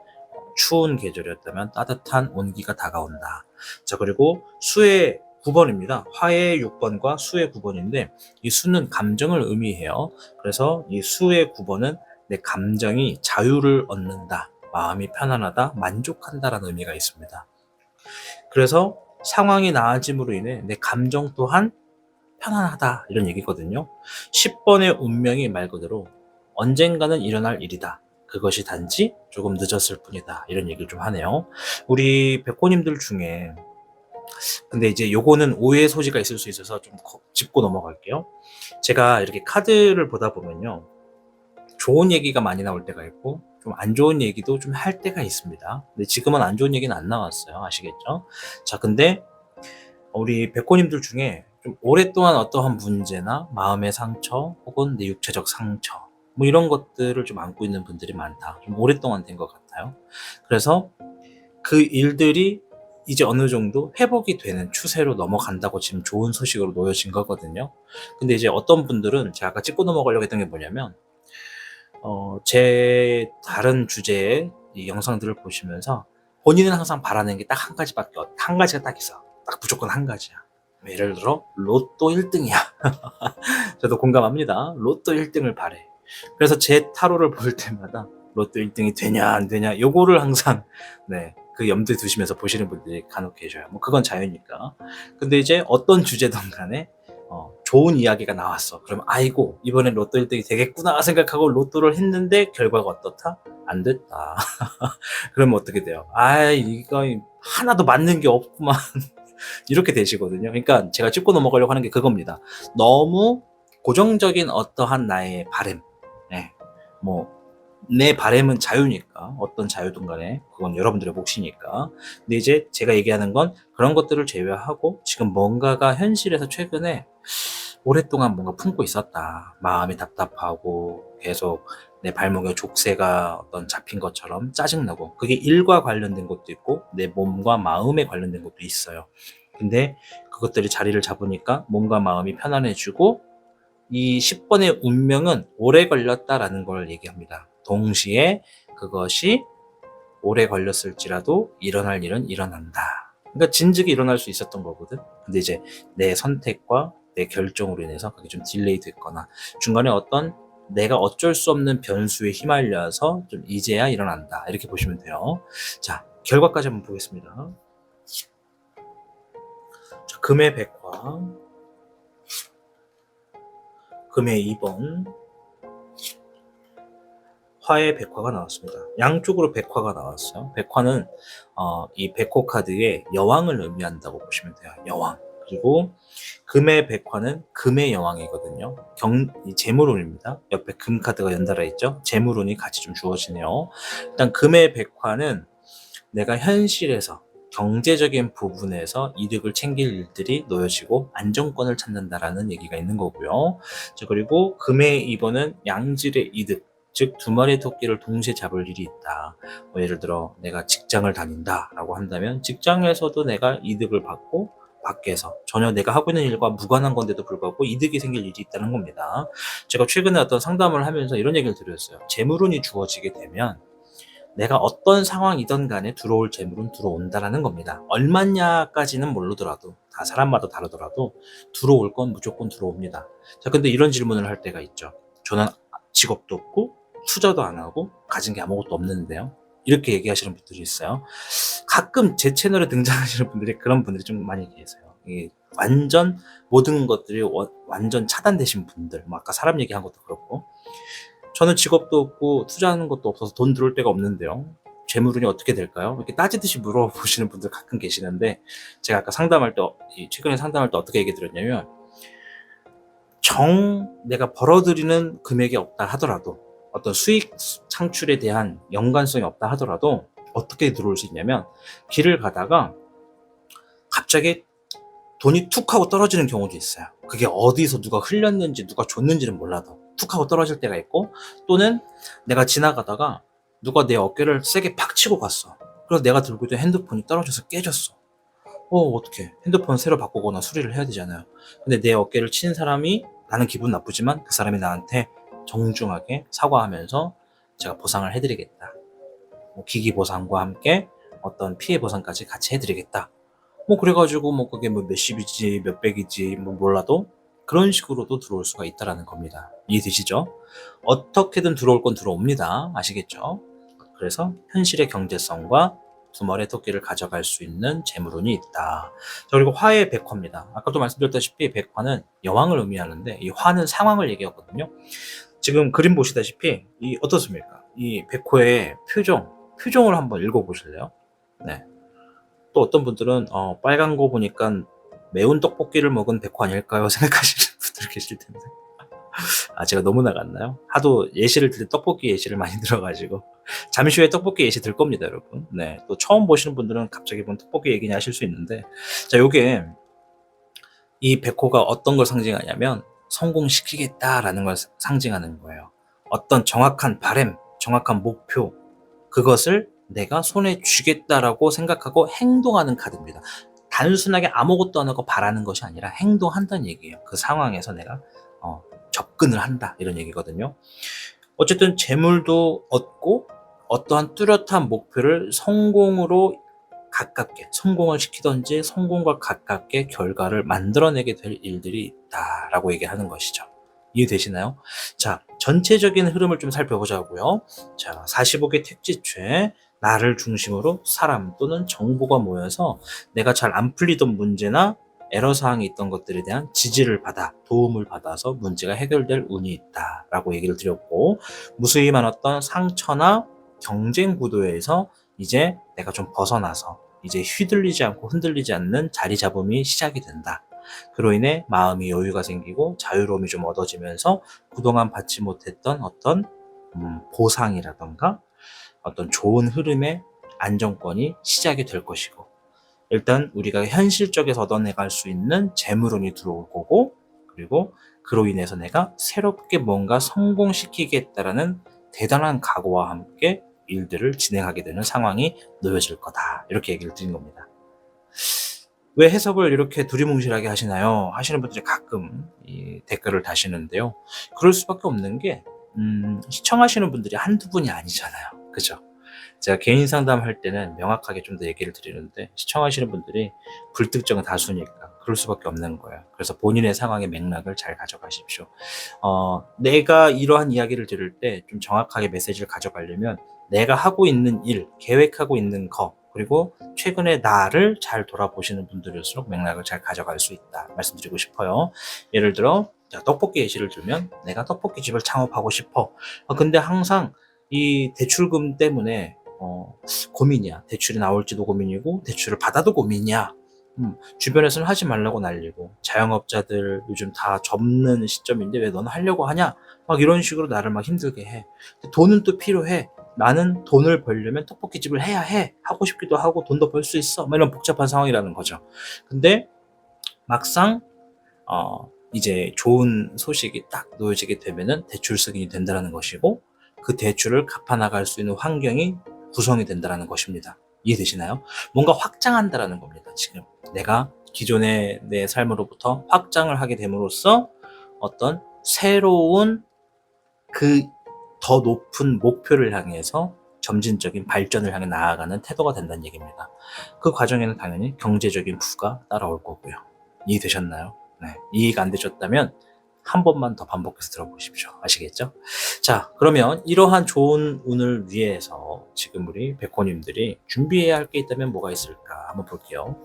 추운 계절이었다면 따뜻한 온기가 다가온다. 자, 그리고 수의 9번입니다. 화의 6번과 수의 9번인데 이 수는 감정을 의미해요. 그래서 이 수의 9번은 내 감정이 자유를 얻는다. 마음이 편안하다, 만족한다라는 의미가 있습니다. 그래서 상황이 나아짐으로 인해 내 감정 또한 편안하다, 이런 얘기거든요. 10번의 운명이 말 그대로 언젠가는 일어날 일이다. 그것이 단지 조금 늦었을 뿐이다. 이런 얘기를 좀 하네요. 우리 백호님들 중에, 근데 이제 요거는 오해 소지가 있을 수 있어서 좀 짚고 넘어갈게요. 제가 이렇게 카드를 보다 보면요, 좋은 얘기가 많이 나올 때가 있고 좀 안 좋은 얘기도 좀 할 때가 있습니다. 근데 지금은 안 좋은 얘기는 안 나왔어요. 아시겠죠? 자, 근데 우리 백호님들 중에 좀 오랫동안 어떠한 문제나 마음의 상처 혹은 내 육체적 상처, 뭐 이런 것들을 좀 안고 있는 분들이 많다. 좀 오랫동안 된 것 같아요. 그래서 그 일들이 이제 어느 정도 회복이 되는 추세로 넘어간다고 지금 좋은 소식으로 놓여진 거거든요. 근데 이제 어떤 분들은 제가 아까 짚고 넘어가려고 했던 게 뭐냐면, 제 다른 주제의 이 영상들을 보시면서 본인은 항상 바라는 게 딱 한 가지가 딱 있어. 딱 무조건 한 가지야. 예를 들어 로또 1등이야. 저도 공감합니다. 로또 1등을 바래. 그래서 제 타로를 볼 때마다 로또 1등이 되냐 안 되냐 요거를 항상 그 염두에 두시면서 보시는 분들이 간혹 계셔요. 뭐 그건 자유니까. 근데 이제 어떤 주제든 간에 좋은 이야기가 나왔어. 그럼 아이고 이번엔 로또 1등이 되겠구나 생각하고 로또를 했는데 결과가 어떻다? 안 됐다. 그러면 어떻게 돼요? 이거 하나도 맞는 게 없구만. 이렇게 되시거든요. 그러니까 제가 짚고 넘어가려고 하는 게 그겁니다. 너무 고정적인 어떠한 나의 바램, 내 바램은 자유니까, 어떤 자유든 간에 그건 여러분들의 몫이니까. 근데 이제 제가 얘기하는 건 그런 것들을 제외하고 지금 뭔가가 현실에서 최근에 오랫동안 뭔가 품고 있었다. 마음이 답답하고 계속 내 발목에 족쇄가 어떤 잡힌 것처럼 짜증나고, 그게 일과 관련된 것도 있고 내 몸과 마음에 관련된 것도 있어요. 근데 그것들이 자리를 잡으니까 몸과 마음이 편안해지고, 이 10번의 운명은 오래 걸렸다라는 걸 얘기합니다. 동시에 그것이 오래 걸렸을지라도 일어날 일은 일어난다. 그러니까 진즉이 일어날 수 있었던 거거든. 근데 이제 내 선택과 내 결정으로 인해서 그게 좀 딜레이 됐거나 중간에 어떤 내가 어쩔 수 없는 변수에 휘말려서 좀 이제야 일어난다. 이렇게 보시면 돼요. 자, 결과까지 한번 보겠습니다. 자, 금의 백화, 금의 2번, 화의 백화가 나왔습니다. 양쪽으로 백화가 나왔어요. 백화는 이 백호 카드의 여왕을 의미한다고 보시면 돼요. 여왕. 그리고 금의 백화는 금의 여왕이거든요. 이 재물운입니다. 옆에 금 카드가 연달아 있죠. 재물운이 같이 좀 주어지네요. 일단 금의 백화는 내가 현실에서 경제적인 부분에서 이득을 챙길 일들이 놓여지고 안정권을 찾는다라는 얘기가 있는 거고요. 자, 그리고 금의 2번은 양질의 이득, 즉 두 마리의 토끼를 동시에 잡을 일이 있다. 예를 들어 내가 직장을 다닌다라고 한다면 직장에서도 내가 이득을 받고 밖에서 전혀 내가 하고 있는 일과 무관한 건데도 불구하고 이득이 생길 일이 있다는 겁니다. 제가 최근에 어떤 상담을 하면서 이런 얘기를 드렸어요. 재물운이 주어지게 되면 내가 어떤 상황이든 간에 들어올 재물은 들어온다라는 겁니다. 얼마냐까지는 모르더라도, 다 사람마다 다르더라도 들어올 건 무조건 들어옵니다. 자, 근데 이런 질문을 할 때가 있죠. 저는 직업도 없고 투자도 안 하고 가진 게 아무것도 없는데요. 이렇게 얘기하시는 분들이 있어요. 가끔 제 채널에 등장하시는 분들이 그런 분들이 좀 많이 계세요. 이게 완전 모든 것들이 완전 차단되신 분들, 뭐 아까 사람 얘기한 것도 그렇고, 저는 직업도 없고 투자하는 것도 없어서 돈 들어올 데가 없는데요. 재물운이 어떻게 될까요? 이렇게 따지듯이 물어보시는 분들 가끔 계시는데, 제가 아까 최근에 상담할 때 어떻게 얘기 드렸냐면, 내가 벌어들이는 금액이 없다 하더라도, 어떤 수익 창출에 대한 연관성이 없다 하더라도, 어떻게 들어올 수 있냐면, 길을 가다가 갑자기 돈이 툭 하고 떨어지는 경우도 있어요. 그게 어디서 누가 흘렸는지 누가 줬는지는 몰라도 툭 하고 떨어질 때가 있고, 또는 내가 지나가다가 누가 내 어깨를 세게 팍 치고 갔어. 그래서 내가 들고 있던 핸드폰이 떨어져서 깨졌어. 어떡해. 핸드폰 새로 바꾸거나 수리를 해야 되잖아요. 근데 내 어깨를 친 사람이, 나는 기분 나쁘지만 그 사람이 나한테 정중하게 사과하면서 제가 보상을 해드리겠다. 기기 보상과 함께 어떤 피해 보상까지 같이 해드리겠다. 그래가지고 그게 몇십이지 몇백이지 몰라도 그런 식으로도 들어올 수가 있다라는 겁니다. 이해되시죠? 어떻게든 들어올 건 들어옵니다. 아시겠죠? 그래서 현실의 경제성과 두말의 토끼를 가져갈 수 있는 재물운이 있다. 자, 그리고 화의 백화입니다. 아까도 말씀드렸다시피 백화는 여왕을 의미하는데, 이 화는 상황을 얘기하거든요. 지금 그림 보시다시피 어떻습니까? 이 백호의 표정을 한번 읽어보실래요? 네. 또 어떤 분들은 빨간 거 보니까 매운 떡볶이를 먹은 백호 아닐까요? 생각하시는 분들 계실 텐데. 제가 너무 나갔나요? 하도 예시를 들 때 떡볶이 예시를 많이 들어가지고 잠시 후에 떡볶이 예시 들 겁니다, 여러분. 네, 또 처음 보시는 분들은 갑자기 뭔 떡볶이 얘기냐 하실 수 있는데, 자, 요게 이 백호가 어떤 걸 상징하냐면 성공시키겠다라는 걸 상징하는 거예요. 어떤 정확한 바램, 정확한 목표, 그것을 내가 손에 쥐겠다라고 생각하고 행동하는 카드입니다. 단순하게 아무것도 안 하고 바라는 것이 아니라 행동한다는 얘기예요. 그 상황에서 내가 접근을 한다, 이런 얘기거든요. 어쨌든 재물도 얻고 어떠한 뚜렷한 목표를 성공을 시키든지 성공과 가깝게 결과를 만들어내게 될 일들이 있다라고 얘기하는 것이죠. 이해되시나요? 자, 전체적인 흐름을 좀 살펴보자고요. 자, 45개 택지체, 나를 중심으로 사람 또는 정보가 모여서 내가 잘 안 풀리던 문제나 에러사항이 있던 것들에 대한 지지를 받아, 도움을 받아서 문제가 해결될 운이 있다라고 얘기를 드렸고, 무수히 많았던 상처나 경쟁 구도에서 이제 내가 좀 벗어나서 이제 휘둘리지 않고 흔들리지 않는 자리 잡음이 시작이 된다. 그로 인해 마음이 여유가 생기고 자유로움이 좀 얻어지면서 그동안 받지 못했던 어떤 보상이라던가 어떤 좋은 흐름의 안정권이 시작이 될 것이고, 일단 우리가 현실적에서 얻어내갈 수 있는 재물운이 들어올 거고, 그리고 그로 인해서 내가 새롭게 뭔가 성공시키겠다라는 대단한 각오와 함께 일들을 진행하게 되는 상황이 놓여질 거다, 이렇게 얘기를 드린 겁니다. 왜 해석을 이렇게 두리뭉실하게 하시나요? 하시는 분들이 가끔 이 댓글을 다시는데요. 그럴 수밖에 없는 게 시청하시는 분들이 한두 분이 아니잖아요. 그죠? 제가 개인 상담할 때는 명확하게 좀 더 얘기를 드리는데, 시청하시는 분들이 불특정 다수니까 그럴 수밖에 없는 거예요. 그래서 본인의 상황의 맥락을 잘 가져가십시오. 내가 이러한 이야기를 들을 때 좀 정확하게 메시지를 가져가려면 내가 하고 있는 일, 계획하고 있는 거, 그리고 최근에 나를 잘 돌아보시는 분들일수록 맥락을 잘 가져갈 수 있다, 말씀드리고 싶어요. 예를 들어 떡볶이 예시를 들면, 내가 떡볶이 집을 창업하고 싶어. 근데 항상 이 대출금 때문에 고민이야. 대출이 나올지도 고민이고 대출을 받아도 고민이야. 주변에서는 하지 말라고 난리고, 자영업자들 요즘 다 접는 시점인데 왜 너는 하려고 하냐, 막 이런 식으로 나를 막 힘들게 해. 돈은 또 필요해. 나는 돈을 벌려면 떡볶이집을 해야 해. 하고 싶기도 하고 돈도 벌 수 있어. 막 이런 복잡한 상황이라는 거죠. 근데 막상 이제 좋은 소식이 딱 놓여지게 되면은 대출 승인이 된다는 것이고, 그 대출을 갚아나갈 수 있는 환경이 구성이 된다는 것입니다. 이해되시나요? 뭔가 확장한다라는 겁니다. 지금 내가 기존의 내 삶으로부터 확장을 하게 됨으로써 어떤 새로운 그 더 높은 목표를 향해서 점진적인 발전을 향해 나아가는 태도가 된다는 얘기입니다. 그 과정에는 당연히 경제적인 부가 따라올 거고요. 이해되셨나요? 네, 이해가 안 되셨다면 한 번만 더 반복해서 들어보십시오. 아시겠죠? 자, 그러면 이러한 좋은 운을 위해서 지금 우리 백호님들이 준비해야 할 게 있다면 뭐가 있을까 한번 볼게요.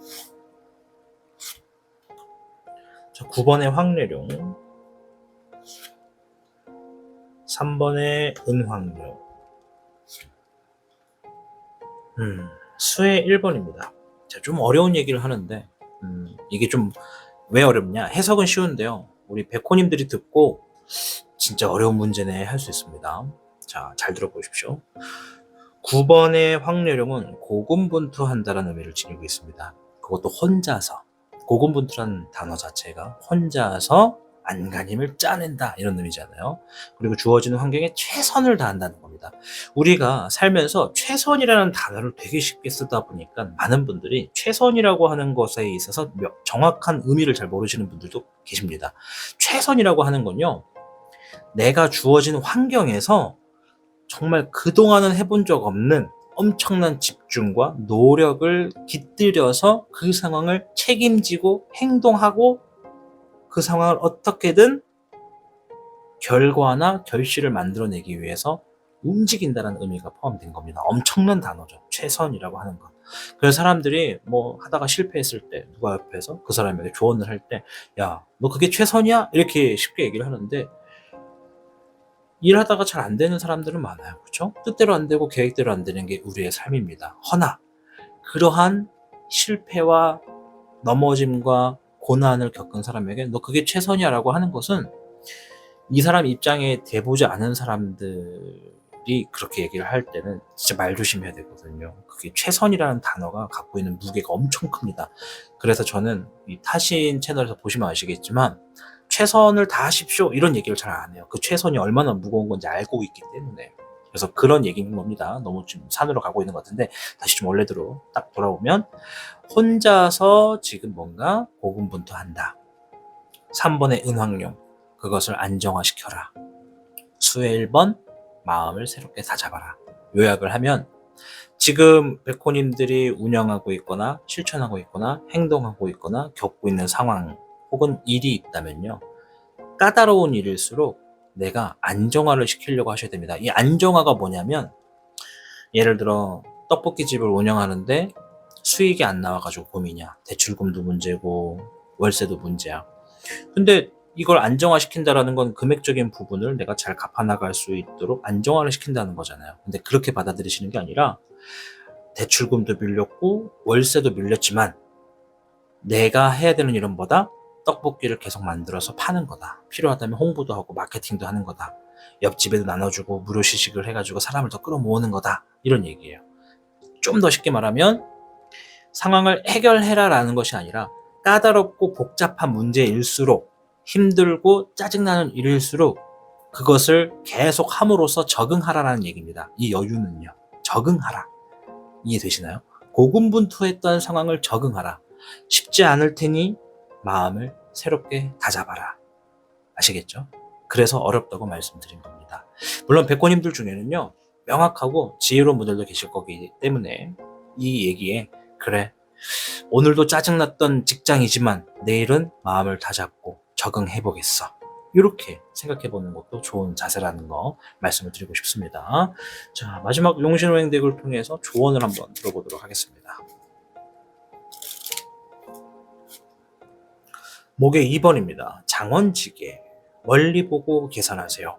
자, 9번의 황래룡, 3번의 은황룡, 수의 1번입니다. 자, 좀 어려운 얘기를 하는데 이게 좀 왜 어렵냐? 해석은 쉬운데요. 우리 백호님들이 듣고 진짜 어려운 문제네 할 수 있습니다. 자, 잘 들어보십시오. 9번의 황래룡은 고군분투한다라는 의미를 지니고 있습니다. 그것도 혼자서. 고군분투라는 단어 자체가 혼자서 안간힘을 짜낸다 이런 의미잖아요. 그리고 주어지는 환경에 최선을 다한다는 겁니다. 우리가 살면서 최선이라는 단어를 되게 쉽게 쓰다 보니까 많은 분들이 최선이라고 하는 것에 있어서 정확한 의미를 잘 모르시는 분들도 계십니다. 최선이라고 하는 건요, 내가 주어진 환경에서 정말 그동안은 해본 적 없는 엄청난 집중과 노력을 깃들여서 그 상황을 책임지고 행동하고 그 상황을 어떻게든 결과나 결실을 만들어내기 위해서 움직인다는 의미가 포함된 겁니다. 엄청난 단어죠. 최선이라고 하는 것. 그래서 사람들이 뭐 하다가 실패했을 때 누가 옆에서 그 사람에게 조언을 할 때, 야, 너 그게 최선이야? 이렇게 쉽게 얘기를 하는데, 일하다가 잘 안 되는 사람들은 많아요. 그렇죠? 뜻대로 안 되고 계획대로 안 되는 게 우리의 삶입니다. 허나 그러한 실패와 넘어짐과 고난을 겪은 사람에게 너 그게 최선이야 라고 하는 것은 이 사람 입장에 대보지 않은 사람들이 그렇게 얘기를 할 때는 진짜 말 조심해야 되거든요. 그게 최선이라는 단어가 갖고 있는 무게가 엄청 큽니다. 그래서 저는 이 타신 채널에서 보시면 아시겠지만 최선을 다하십시오 이런 얘기를 잘 안 해요. 그 최선이 얼마나 무거운 건지 알고 있기 때문에. 그래서 그런 얘기인 겁니다. 너무 좀 산으로 가고 있는 것 같은데 다시 좀 원래대로 딱 돌아오면 혼자서 지금 뭔가 고군분투한다. 3번의 은황룡, 그것을 안정화시켜라. 수의 1번, 마음을 새롭게 다잡아라. 요약을 하면 지금 백호님들이 운영하고 있거나 실천하고 있거나 행동하고 있거나 겪고 있는 상황 혹은 일이 있다면요, 까다로운 일일수록 내가 안정화를 시키려고 하셔야 됩니다. 이 안정화가 뭐냐면, 예를 들어 떡볶이집을 운영하는데 수익이 안 나와가지고 고민이야. 대출금도 문제고 월세도 문제야. 근데 이걸 안정화시킨다라는 건 금액적인 부분을 내가 잘 갚아나갈 수 있도록 안정화를 시킨다는 거잖아요. 근데 그렇게 받아들이시는 게 아니라 대출금도 밀렸고 월세도 밀렸지만 내가 해야 되는 일은 뭐다? 떡볶이를 계속 만들어서 파는 거다. 필요하다면 홍보도 하고 마케팅도 하는 거다. 옆집에도 나눠주고 무료 시식을 해가지고 사람을 더 끌어모으는 거다. 이런 얘기예요. 좀 더 쉽게 말하면 상황을 해결해라 라는 것이 아니라 까다롭고 복잡한 문제일수록 힘들고 짜증나는 일일수록 그것을 계속 함으로써 적응하라라는 얘기입니다. 이 여유는요. 적응하라. 이해되시나요? 고군분투했던 상황을 적응하라. 쉽지 않을 테니 마음을 새롭게 다잡아라. 아시겠죠? 그래서 어렵다고 말씀드린 겁니다. 물론 백호님들 중에는요, 명확하고 지혜로운 분들도 계실 거기 때문에 이 얘기에 그래, 오늘도 짜증났던 직장이지만 내일은 마음을 다잡고 적응해보겠어. 이렇게 생각해보는 것도 좋은 자세라는 거 말씀을 드리고 싶습니다. 자, 마지막 용신호행덱을 통해서 조언을 한번 들어보도록 하겠습니다. 목의 2번입니다. 장원지게. 멀리 보고 계산하세요.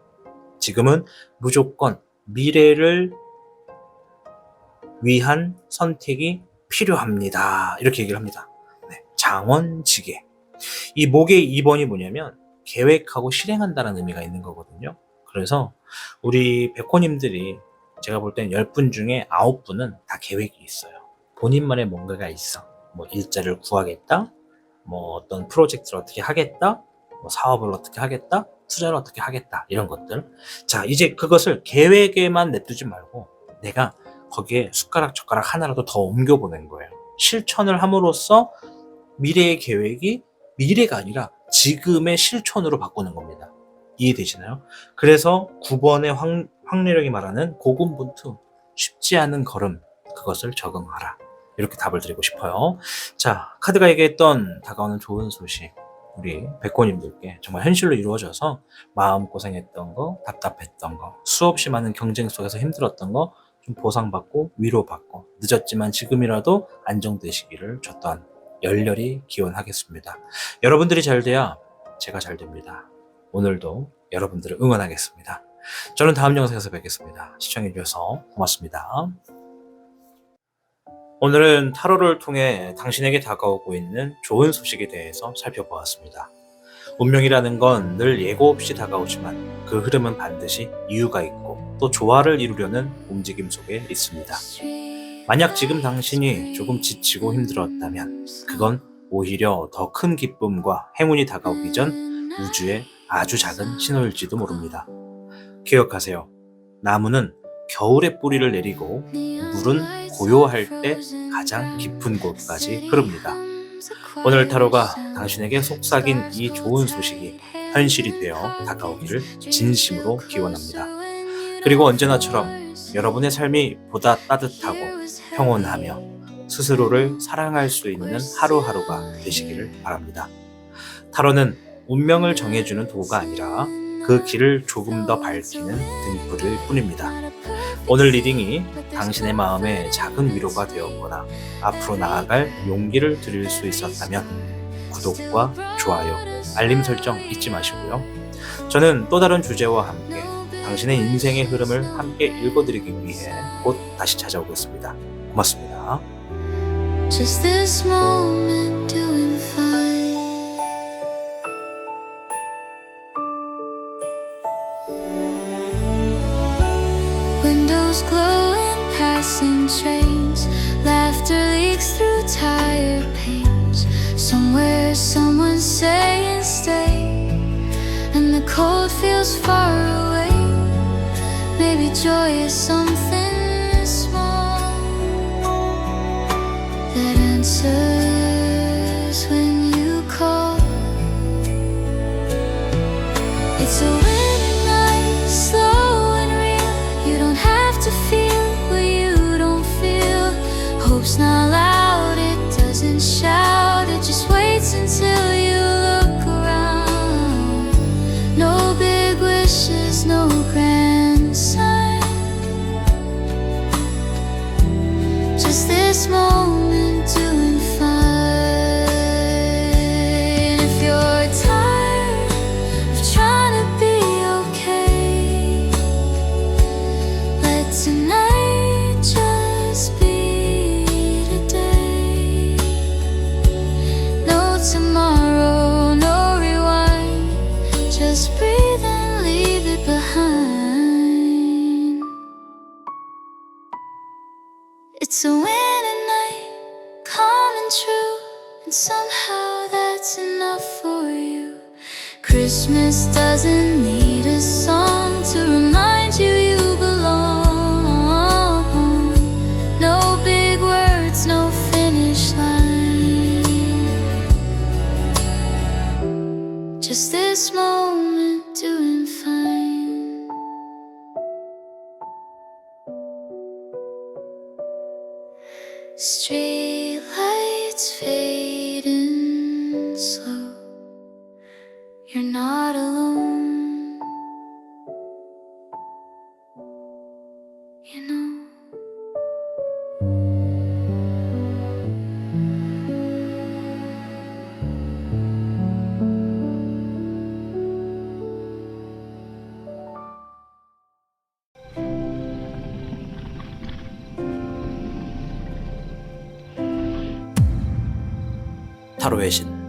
지금은 무조건 미래를 위한 선택이 필요합니다. 이렇게 얘기를 합니다. 네, 장원지게. 이 목의 2번이 뭐냐면 계획하고 실행한다는 의미가 있는 거거든요. 그래서 우리 백호님들이 제가 볼 때는 10분 중에 9분은 다 계획이 있어요. 본인만의 뭔가가 있어. 뭐 일자를 구하겠다, 뭐 어떤 프로젝트를 어떻게 하겠다, 뭐 사업을 어떻게 하겠다, 투자를 어떻게 하겠다, 이런 것들. 자, 이제 그것을 계획에만 냅두지 말고 내가 거기에 숟가락 젓가락 하나라도 더 옮겨보는 거예요. 실천을 함으로써 미래의 계획이 미래가 아니라 지금의 실천으로 바꾸는 겁니다. 이해되시나요? 그래서 9번의 황래령이 말하는 고군분투, 쉽지 않은 걸음, 그것을 적응하라. 이렇게 답을 드리고 싶어요. 자, 카드가 얘기했던 다가오는 좋은 소식, 우리 백호님들께 정말 현실로 이루어져서 마음고생했던 거, 답답했던 거, 수없이 많은 경쟁 속에서 힘들었던 거 좀 보상받고 위로받고 늦었지만 지금이라도 안정되시기를 저 또한 열렬히 기원하겠습니다. 여러분들이 잘 돼야 제가 잘 됩니다. 오늘도 여러분들을 응원하겠습니다. 저는 다음 영상에서 뵙겠습니다. 시청해주셔서 고맙습니다. 오늘은 타로를 통해 당신에게 다가오고 있는 좋은 소식에 대해서 살펴보았습니다. 운명이라는 건 늘 예고 없이 다가오지만 그 흐름은 반드시 이유가 있고 또 조화를 이루려는 움직임 속에 있습니다. 만약 지금 당신이 조금 지치고 힘들었다면 그건 오히려 더 큰 기쁨과 행운이 다가오기 전 우주의 아주 작은 신호일지도 모릅니다. 기억하세요. 나무는 겨울에 뿌리를 내리고 물은 고요할 때 가장 깊은 곳까지 흐릅니다. 오늘 타로가 당신에게 속삭인 이 좋은 소식이 현실이 되어 다가오기를 진심으로 기원합니다. 그리고 언제나처럼 여러분의 삶이 보다 따뜻하고 평온하며 스스로를 사랑할 수 있는 하루하루가 되시기를 바랍니다. 타로는 운명을 정해주는 도구가 아니라 그 길을 조금 더 밝히는 등불일 뿐입니다. 오늘 리딩이 당신의 마음에 작은 위로가 되었거나 앞으로 나아갈 용기를 드릴 수 있었다면 구독과 좋아요, 알림 설정 잊지 마시고요. 저는 또 다른 주제와 함께 당신의 인생의 흐름을 함께 읽어드리기 위해 곧 다시 찾아오겠습니다. 고맙습니다. Just this moment doing fine. Windows glowing, passing trains. Laughter leaks through tired panes. Somewhere someone's saying stay, and the cold feels far away. Maybe joy is something small that answers when you call. It's a winter night, slow and real. You don't have to feel what you don't feel. Hope's not loud, it doesn't shout. It just waits until you look around. No big wishes, no grand sign. Just this moment doing fine. If you're tired of trying to be okay, let tonight just be today. No tomorrow, no rewind. Just breathe and leave it behind. It's a winter night, calm and true, and somehow that's enough for you. Christmas doesn't need a song to remind you you belong. No big words, no finish line. Just this moment doing fine. Street lights fading slow. You're not alone, you know. 타로의 신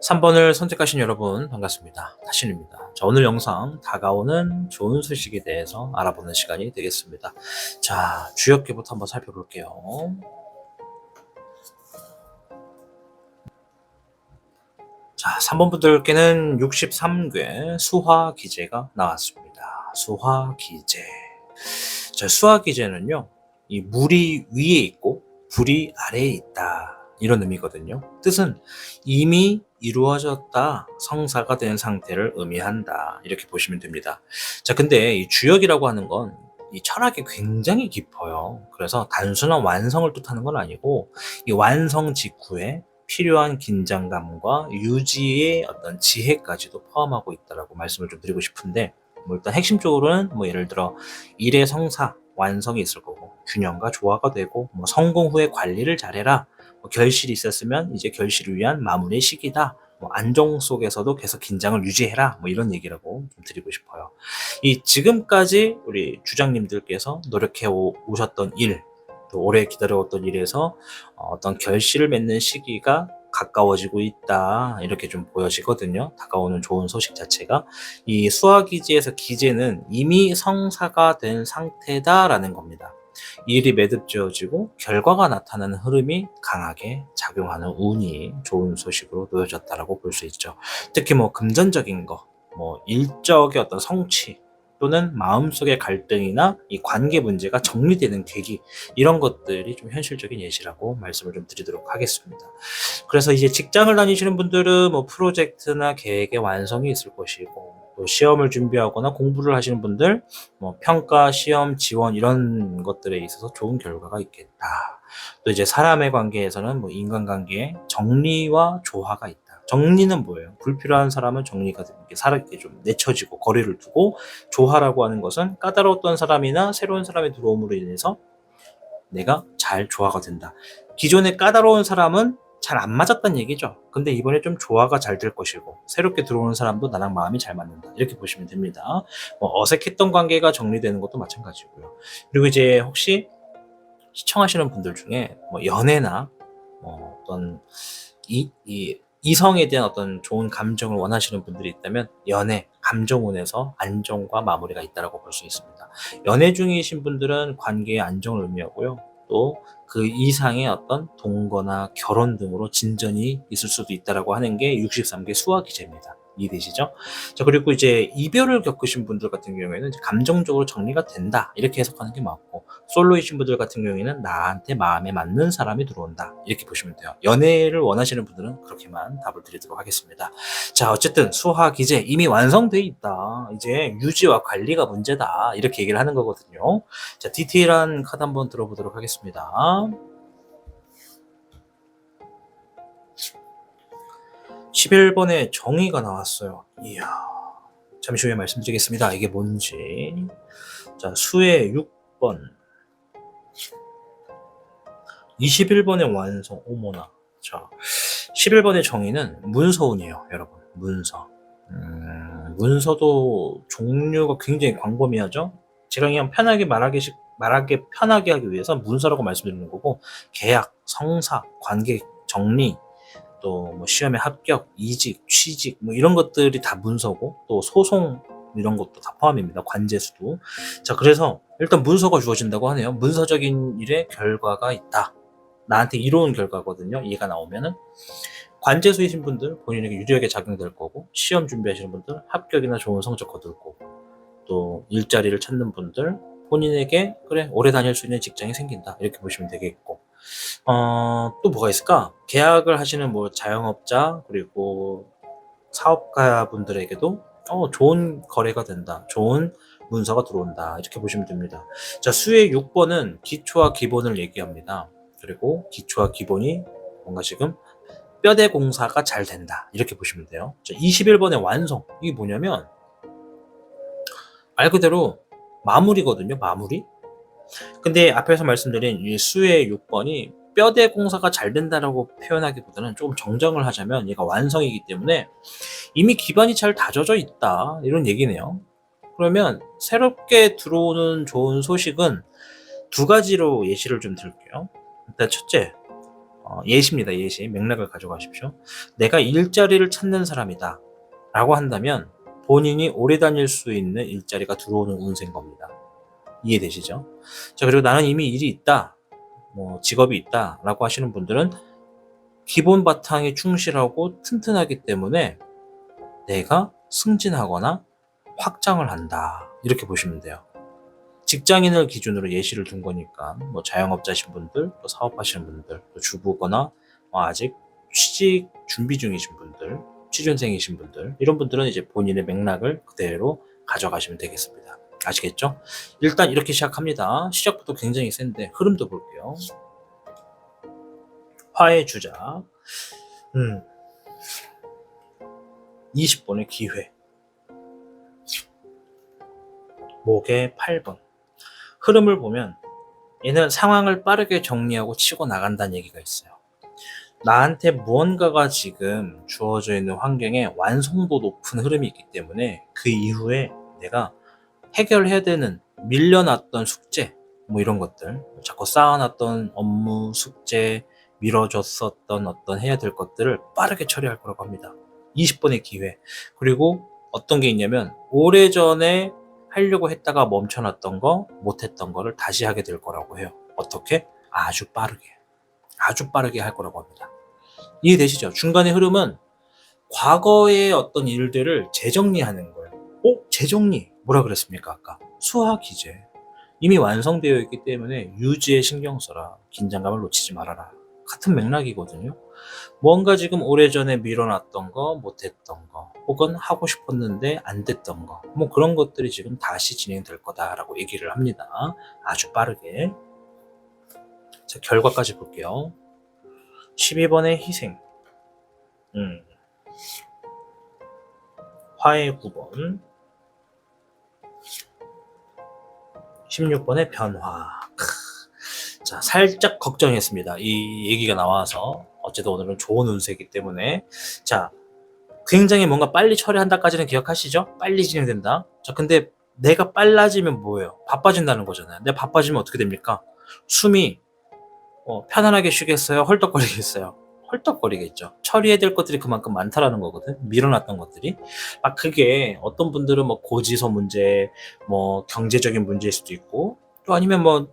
3번을 선택하신 여러분 반갑습니다. 타신입니다. 자, 오늘 영상 다가오는 좋은 소식에 대해서 알아보는 시간이 되겠습니다. 자, 주역계부터 한번 살펴볼게요. 자, 3번 분들께는 63궤 수화기제가 나왔습니다. 수화기제. 자, 수화기제는요, 이 물이 위에 있고 불이 아래에 있다, 이런 의미거든요. 뜻은 이미 이루어졌다, 성사가 된 상태를 의미한다, 이렇게 보시면 됩니다. 자, 근데 이 주역이라고 하는 건 이 철학이 굉장히 깊어요. 그래서 단순한 완성을 뜻하는 건 아니고 이 완성 직후에 필요한 긴장감과 유지의 어떤 지혜까지도 포함하고 있다라고 말씀을 좀 드리고 싶은데, 뭐 일단 핵심적으로는 뭐 예를 들어 일의 성사, 완성이 있을 거고, 균형과 조화가 되고, 뭐 성공 후에 관리를 잘해라, 뭐 결실이 있었으면 이제 결실을 위한 마무리의 시기다, 뭐 안정 속에서도 계속 긴장을 유지해라, 뭐 이런 얘기라고 좀 드리고 싶어요. 이 지금까지 우리 주장님들께서 노력해 오셨던 일, 또 오래 기다려왔던 일에서 어떤 결실을 맺는 시기가 가까워지고 있다, 이렇게 좀 보여지거든요. 다가오는 좋은 소식 자체가. 이 수화기지에서 기재는 이미 성사가 된 상태다라는 겁니다. 일이 매듭지어지고 결과가 나타나는 흐름이 강하게 작용하는 운이 좋은 소식으로 놓여졌다라고 볼 수 있죠. 특히 뭐 금전적인 거, 뭐 일적의 어떤 성취, 또는 마음속의 갈등이나 이 관계 문제가 정리되는 계기, 이런 것들이 좀 현실적인 예시라고 말씀을 좀 드리도록 하겠습니다. 그래서 이제 직장을 다니시는 분들은 뭐 프로젝트나 계획의 완성이 있을 것이고, 또 시험을 준비하거나 공부를 하시는 분들, 뭐 평가, 시험, 지원 이런 것들에 있어서 좋은 결과가 있겠다. 또 이제 사람의 관계에서는 뭐 인간관계에 정리와 조화가 있다. 정리는 뭐예요? 불필요한 사람은 정리가 이렇게 이렇게 좀 내쳐지고 거리를 두고, 조화라고 하는 것은 까다로웠던 사람이나 새로운 사람이 들어옴으로 인해서 내가 잘 조화가 된다. 기존에 까다로운 사람은 잘 안 맞았단 얘기죠. 근데 이번에 좀 조화가 잘 될 것이고, 새롭게 들어오는 사람도 나랑 마음이 잘 맞는다, 이렇게 보시면 됩니다. 뭐 어색했던 관계가 정리되는 것도 마찬가지고요. 그리고 이제 혹시 시청하시는 분들 중에 뭐 연애나 뭐 어떤 이성에 대한 어떤 좋은 감정을 원하시는 분들이 있다면, 연애, 감정운에서 안정과 마무리가 있다고 볼 수 있습니다. 연애 중이신 분들은 관계의 안정을 의미하고요. 또 그 이상의 어떤 동거나 결혼 등으로 진전이 있을 수도 있다고 하는 게 63개 수화기제입니다. 이해되시죠? 자, 그리고 이제 이별을 겪으신 분들 같은 경우에는 이제 감정적으로 정리가 된다, 이렇게 해석하는 게 맞고, 솔로이신 분들 같은 경우에는 나한테 마음에 맞는 사람이 들어온다, 이렇게 보시면 돼요. 연애를 원하시는 분들은 그렇게만 답을 드리도록 하겠습니다. 자, 어쨌든 수화기제 이미 완성돼 있다, 이제 유지와 관리가 문제다, 이렇게 얘기를 하는 거거든요. 자, 디테일한 카드 한번 들어보도록 하겠습니다. 11번에 정의가 나왔어요. 이야, 잠시 후에 말씀드리겠습니다. 이게 뭔지. 자, 수의 6번, 21번의 완성. 오모나. 자, 11번의 정의는 문서운이에요, 여러분. 문서. 문서도 종류가 굉장히 광범위하죠. 제가 그냥 편하게 편하게 하기 위해서 문서라고 말씀드리는 거고, 계약, 성사, 관계 정리, 또 뭐 시험에 합격, 이직, 취직, 뭐 이런 것들이 다 문서고, 또 소송 이런 것도 다 포함입니다. 관제수도. 자, 그래서 일단 문서가 주어진다고 하네요. 문서적인 일에 결과가 있다. 나한테 이로운 결과거든요. 이해가 나오면은. 관제수이신 분들 본인에게 유리하게 작용될 거고, 시험 준비하시는 분들 합격이나 좋은 성적 거둘 거고, 또 일자리를 찾는 분들 본인에게 그래 오래 다닐 수 있는 직장이 생긴다, 이렇게 보시면 되겠고, 또 뭐가 있을까? 계약을 하시는 뭐 자영업자, 그리고 사업가 분들에게도 좋은 거래가 된다, 좋은 문서가 들어온다, 이렇게 보시면 됩니다. 자, 수의 6번은 기초와 기본을 얘기합니다. 그리고 기초와 기본이 뭔가 지금 뼈대 공사가 잘 된다, 이렇게 보시면 돼요. 자, 21번의 완성, 이게 뭐냐면 말 그대로 마무리거든요. 마무리. 근데 앞에서 말씀드린 이 수의 6번이 뼈대 공사가 잘 된다라고 표현하기보다는 조금 정정을 하자면, 얘가 완성이기 때문에 이미 기반이 잘 다져져 있다, 이런 얘기네요. 그러면 새롭게 들어오는 좋은 소식은 두 가지로 예시를 좀 들게요. 일단 첫째, 예시입니다. 예시. 맥락을 가져가십시오. 내가 일자리를 찾는 사람이다 라고 한다면 본인이 오래 다닐 수 있는 일자리가 들어오는 운세인 겁니다. 이해되시죠? 자, 그리고 나는 이미 일이 있다, 뭐 직업이 있다 라고 하시는 분들은 기본 바탕에 충실하고 튼튼하기 때문에 내가 승진하거나 확장을 한다, 이렇게 보시면 돼요. 직장인을 기준으로 예시를 둔 거니까, 뭐 자영업자신 분들, 또 사업하시는 분들, 또 주부거나 아직 취직 준비 중이신 분들, 취준생이신 분들, 이런 분들은 이제 본인의 맥락을 그대로 가져가시면 되겠습니다. 아시겠죠? 일단 이렇게 시작합니다. 시작부터 굉장히 센데 흐름도 볼게요. 화의 주작. 20번의 기회. 목의 8번. 흐름을 보면 얘는 상황을 빠르게 정리하고 치고 나간다는 얘기가 있어요. 나한테 무언가가 지금 주어져 있는 환경에 완성도 높은 흐름이 있기 때문에 그 이후에 내가 해결해야 되는 밀려났던 숙제 뭐 이런 것들, 자꾸 쌓아놨던 업무, 숙제, 미뤄졌었던 어떤 해야 될 것들을 빠르게 처리할 거라고 합니다. 20번의 기회. 그리고 어떤 게 있냐면 오래전에 하려고 했다가 멈춰놨던 거, 못했던 거를 다시 하게 될 거라고 해요. 어떻게? 아주 빠르게 할 거라고 합니다. 이해되시죠? 중간의 흐름은 과거의 어떤 일들을 재정리하는 거예요. 재정리. 뭐라 그랬습니까? 아까. 수화 기제. 이미 완성되어 있기 때문에 유지에 신경 써라. 긴장감을 놓치지 말아라. 같은 맥락이거든요. 뭔가 지금 오래전에 미뤄놨던 거, 못했던 거, 혹은 하고 싶었는데 안 됐던 거, 뭐 그런 것들이 지금 다시 진행될 거다라고 얘기를 합니다. 아주 빠르게. 자, 결과까지 볼게요. 12번의 희생. 화의 9번. 16번의 변화. 자, 살짝 걱정했습니다. 이 얘기가 나와서. 어쨌든 오늘은 좋은 운세이기 때문에. 자, 굉장히 뭔가 빨리 처리한다까지는 기억하시죠? 빨리 진행된다. 자, 근데 내가 빨라지면 뭐예요? 바빠진다는 거잖아요. 내가 바빠지면 어떻게 됩니까? 숨이 편안하게 쉬겠어요? 헐떡거리겠어요? 헐떡거리겠죠. 처리해야 될 것들이 그만큼 많다라는 거거든. 밀어놨던 것들이. 그게 어떤 분들은 뭐 고지서 문제, 뭐 경제적인 문제일 수도 있고, 또 아니면 뭐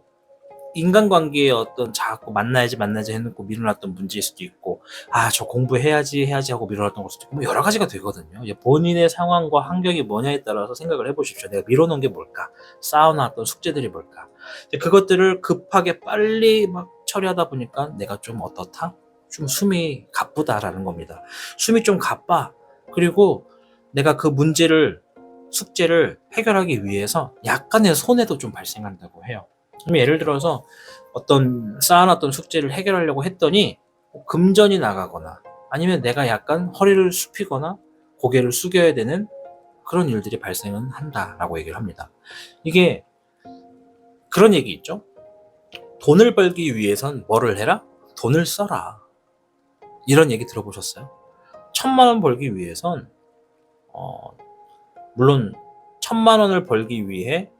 인간관계에 어떤 자꾸 만나야지 해놓고 밀어놨던 문제일 수도 있고, 저 공부해야지 하고 밀어놨던 걸 수도 있고, 뭐 여러 가지가 되거든요. 본인의 상황과 환경이 뭐냐에 따라서 생각을 해보십시오. 내가 밀어놓은 게 뭘까? 쌓아놨던 숙제들이 뭘까? 그것들을 급하게 빨리 막 처리하다 보니까 내가 좀 어떻다? 좀 숨이 가쁘다라는 겁니다. 숨이 좀 가빠. 그리고 내가 그 문제를, 숙제를 해결하기 위해서 약간의 손해도 좀 발생한다고 해요. 예를 들어서 어떤 쌓아놨던 숙제를 해결하려고 했더니 금전이 나가거나 아니면 내가 약간 허리를 숙이거나 고개를 숙여야 되는 그런 일들이 발생은 한다라고 얘기를 합니다. 이게 그런 얘기 있죠. 돈을 벌기 위해선 뭐를 해라? 돈을 써라. 이런 얘기 들어보셨어요? 1,000,000원 벌기 위해선 물론 1,000,000원을 벌기 위해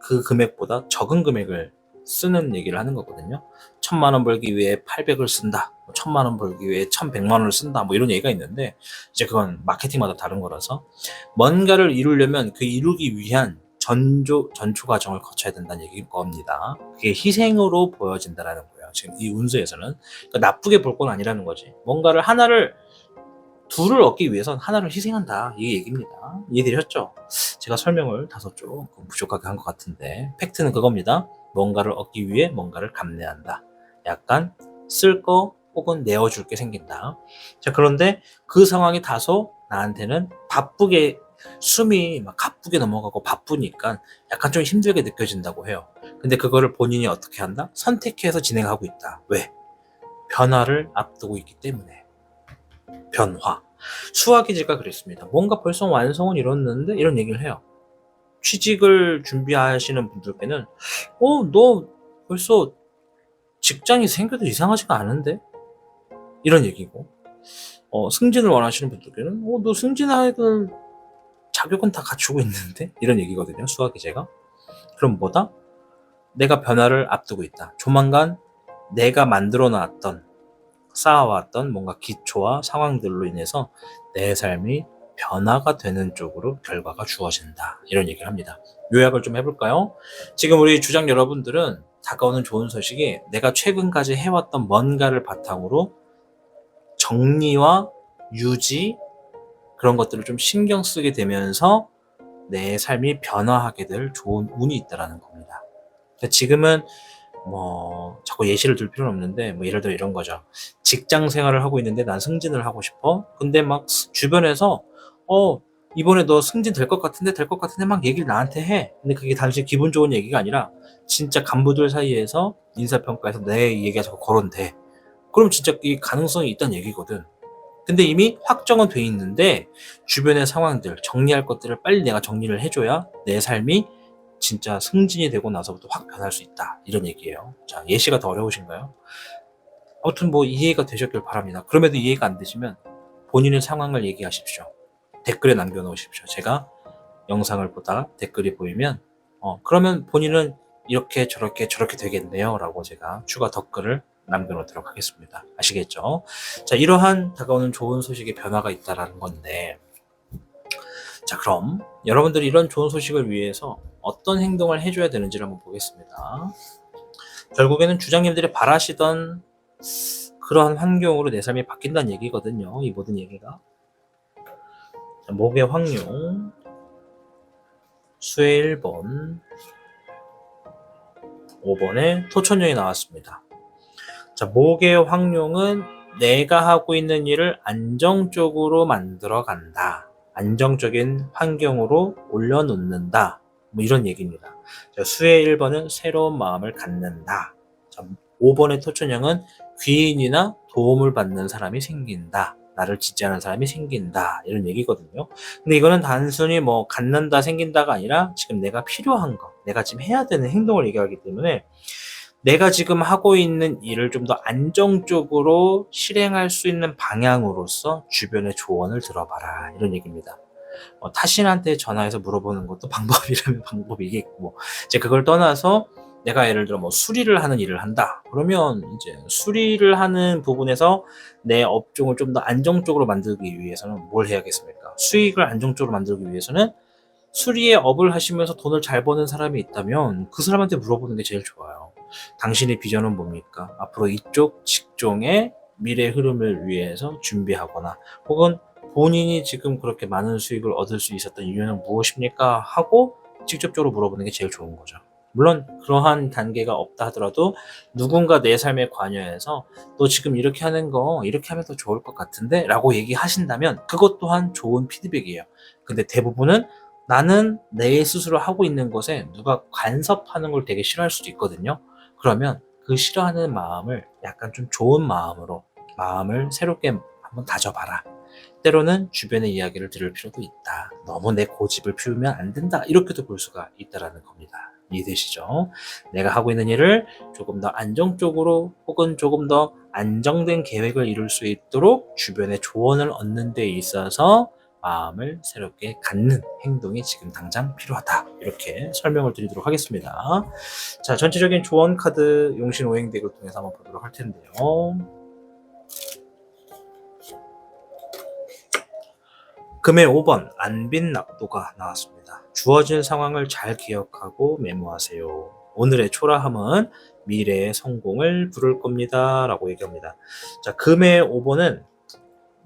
그 금액보다 적은 금액을 쓰는 얘기를 하는 거거든요. 1,000,000원 벌기 위해 800을 쓴다. 1,000,000원 벌기 위해 1,100만원을 쓴다. 뭐 이런 얘기가 있는데 이제 그건 마케팅마다 다른 거라서 뭔가를 이루려면 그 이루기 위한 전초 과정을 거쳐야 된다는 얘기인 겁니다. 그게 희생으로 보여진다라는 거예요. 지금 이 운수에서는 그러니까 나쁘게 볼 건 아니라는 거지. 뭔가를 둘을 얻기 위해선 하나를 희생한다. 이 얘기입니다. 이해되셨죠? 제가 설명을 다소 조금 부족하게 한 것 같은데 팩트는 그겁니다. 뭔가를 얻기 위해 뭔가를 감내한다. 약간 쓸 거 혹은 내어줄 게 생긴다. 자, 그런데 그 상황이 다소 나한테는 바쁘게 숨이 막 가쁘게 넘어가고 바쁘니까 약간 좀 힘들게 느껴진다고 해요. 근데 그거를 본인이 어떻게 한다? 선택해서 진행하고 있다. 왜? 변화를 앞두고 있기 때문에. 변화. 수학이지가 그랬습니다. 뭔가 벌써 완성은 이뤘는데 이런 얘기를 해요. 취직을 준비하시는 분들께는 너 벌써 직장이 생겨도 이상하지가 않은데? 이런 얘기고 승진을 원하시는 분들께는 너 승진할 자격은 다 갖추고 있는데? 이런 얘기거든요. 수학이제가. 그럼 뭐다? 내가 변화를 앞두고 있다. 조만간 내가 만들어 놨던 쌓아왔던 뭔가 기초와 상황들로 인해서 내 삶이 변화가 되는 쪽으로 결과가 주어진다. 이런 얘기를 합니다. 요약을 좀 해볼까요? 지금 우리 주장 여러분들은 다가오는 좋은 소식이 내가 최근까지 해왔던 뭔가를 바탕으로 정리와 유지 그런 것들을 좀 신경 쓰게 되면서 내 삶이 변화하게 될 좋은 운이 있다는 겁니다. 지금은 자꾸 예시를 들 필요는 없는데 예를 들어 이런 거죠. 직장 생활을 하고 있는데 난 승진을 하고 싶어. 근데 막 주변에서 이번에 너 승진 될 것 같은데 될 것 같은데 막 얘기를 나한테 해. 근데 그게 단지 기분 좋은 얘기가 아니라 진짜 간부들 사이에서 인사평가에서 내 얘기가 자꾸 거론돼. 그럼 진짜 이 가능성이 있다는 얘기거든. 근데 이미 확정은 돼 있는데 주변의 상황들, 정리할 것들을 빨리 내가 정리를 해줘야 내 삶이 진짜 승진이 되고 나서부터 확 변할 수 있다. 이런 얘기예요. 자, 예시가 더 어려우신가요? 아무튼 뭐 이해가 되셨길 바랍니다. 그럼에도 이해가 안 되시면 본인의 상황을 얘기하십시오. 댓글에 남겨놓으십시오. 제가 영상을 보다 댓글이 보이면 그러면 본인은 이렇게 저렇게 저렇게 되겠네요 라고 제가 추가 댓글을 남겨놓도록 하겠습니다. 아시겠죠? 자, 이러한 다가오는 좋은 소식의 변화가 있다라는 건데, 자, 그럼 여러분들이 이런 좋은 소식을 위해서 어떤 행동을 해줘야 되는지를 한번 보겠습니다. 결국에는 주장님들이 바라시던 그러한 환경으로 내 삶이 바뀐다는 얘기거든요. 이 모든 얘기가. 자, 목의 황룡, 수의 1번, 5번에 토천룡이 나왔습니다. 자, 목의 황룡은 내가 하고 있는 일을 안정적으로 만들어 간다. 안정적인 환경으로 올려놓는다. 뭐 이런 얘기입니다. 자, 수의 1번은 새로운 마음을 갖는다. 자, 5번의 토천령은 귀인이나 도움을 받는 사람이 생긴다. 나를 지지하는 사람이 생긴다. 이런 얘기거든요. 근데 이거는 단순히 뭐 갖는다, 생긴다가 아니라 지금 내가 필요한 거, 내가 지금 해야 되는 행동을 얘기하기 때문에 내가 지금 하고 있는 일을 좀 더 안정적으로 실행할 수 있는 방향으로서 주변의 조언을 들어봐라. 이런 얘기입니다. 타신한테 전화해서 물어보는 것도 방법이라면 방법이겠고, 이제 그걸 떠나서 내가 예를 들어 뭐 수리를 하는 일을 한다. 그러면 이제 수리를 하는 부분에서 내 업종을 좀 더 안정적으로 만들기 위해서는 뭘 해야겠습니까? 수익을 안정적으로 만들기 위해서는 수리의 업을 하시면서 돈을 잘 버는 사람이 있다면 그 사람한테 물어보는 게 제일 좋아요. 당신의 비전은 뭡니까? 앞으로 이쪽 직종의 미래 흐름을 위해서 준비하거나 혹은 본인이 지금 그렇게 많은 수익을 얻을 수 있었던 이유는 무엇입니까? 하고 직접적으로 물어보는 게 제일 좋은 거죠. 물론 그러한 단계가 없다 하더라도 누군가 내 삶에 관여해서 너 지금 이렇게 하는 거 이렇게 하면 더 좋을 것 같은데? 라고 얘기하신다면 그것 또한 좋은 피드백이에요. 근데 대부분은 나는 내 스스로 하고 있는 것에 누가 간섭하는 걸 되게 싫어할 수도 있거든요. 그러면 그 싫어하는 마음을 약간 좀 좋은 마음으로 마음을 새롭게 한번 다져봐라. 때로는 주변의 이야기를 들을 필요도 있다. 너무 내 고집을 피우면 안 된다. 이렇게도 볼 수가 있다라는 겁니다. 이해되시죠? 내가 하고 있는 일을 조금 더 안정적으로 혹은 조금 더 안정된 계획을 이룰 수 있도록 주변의 조언을 얻는 데 있어서 마음을 새롭게 갖는 행동이 지금 당장 필요하다. 이렇게 설명을 드리도록 하겠습니다. 자, 전체적인 조언 카드 용신 오행덱을 통해서 한번 보도록 할 텐데요. 금의 5번 안빈낙도가 나왔습니다. 주어진 상황을 잘 기억하고 메모하세요. 오늘의 초라함은 미래의 성공을 부를 겁니다. 라고 얘기합니다. 자, 금의 5번은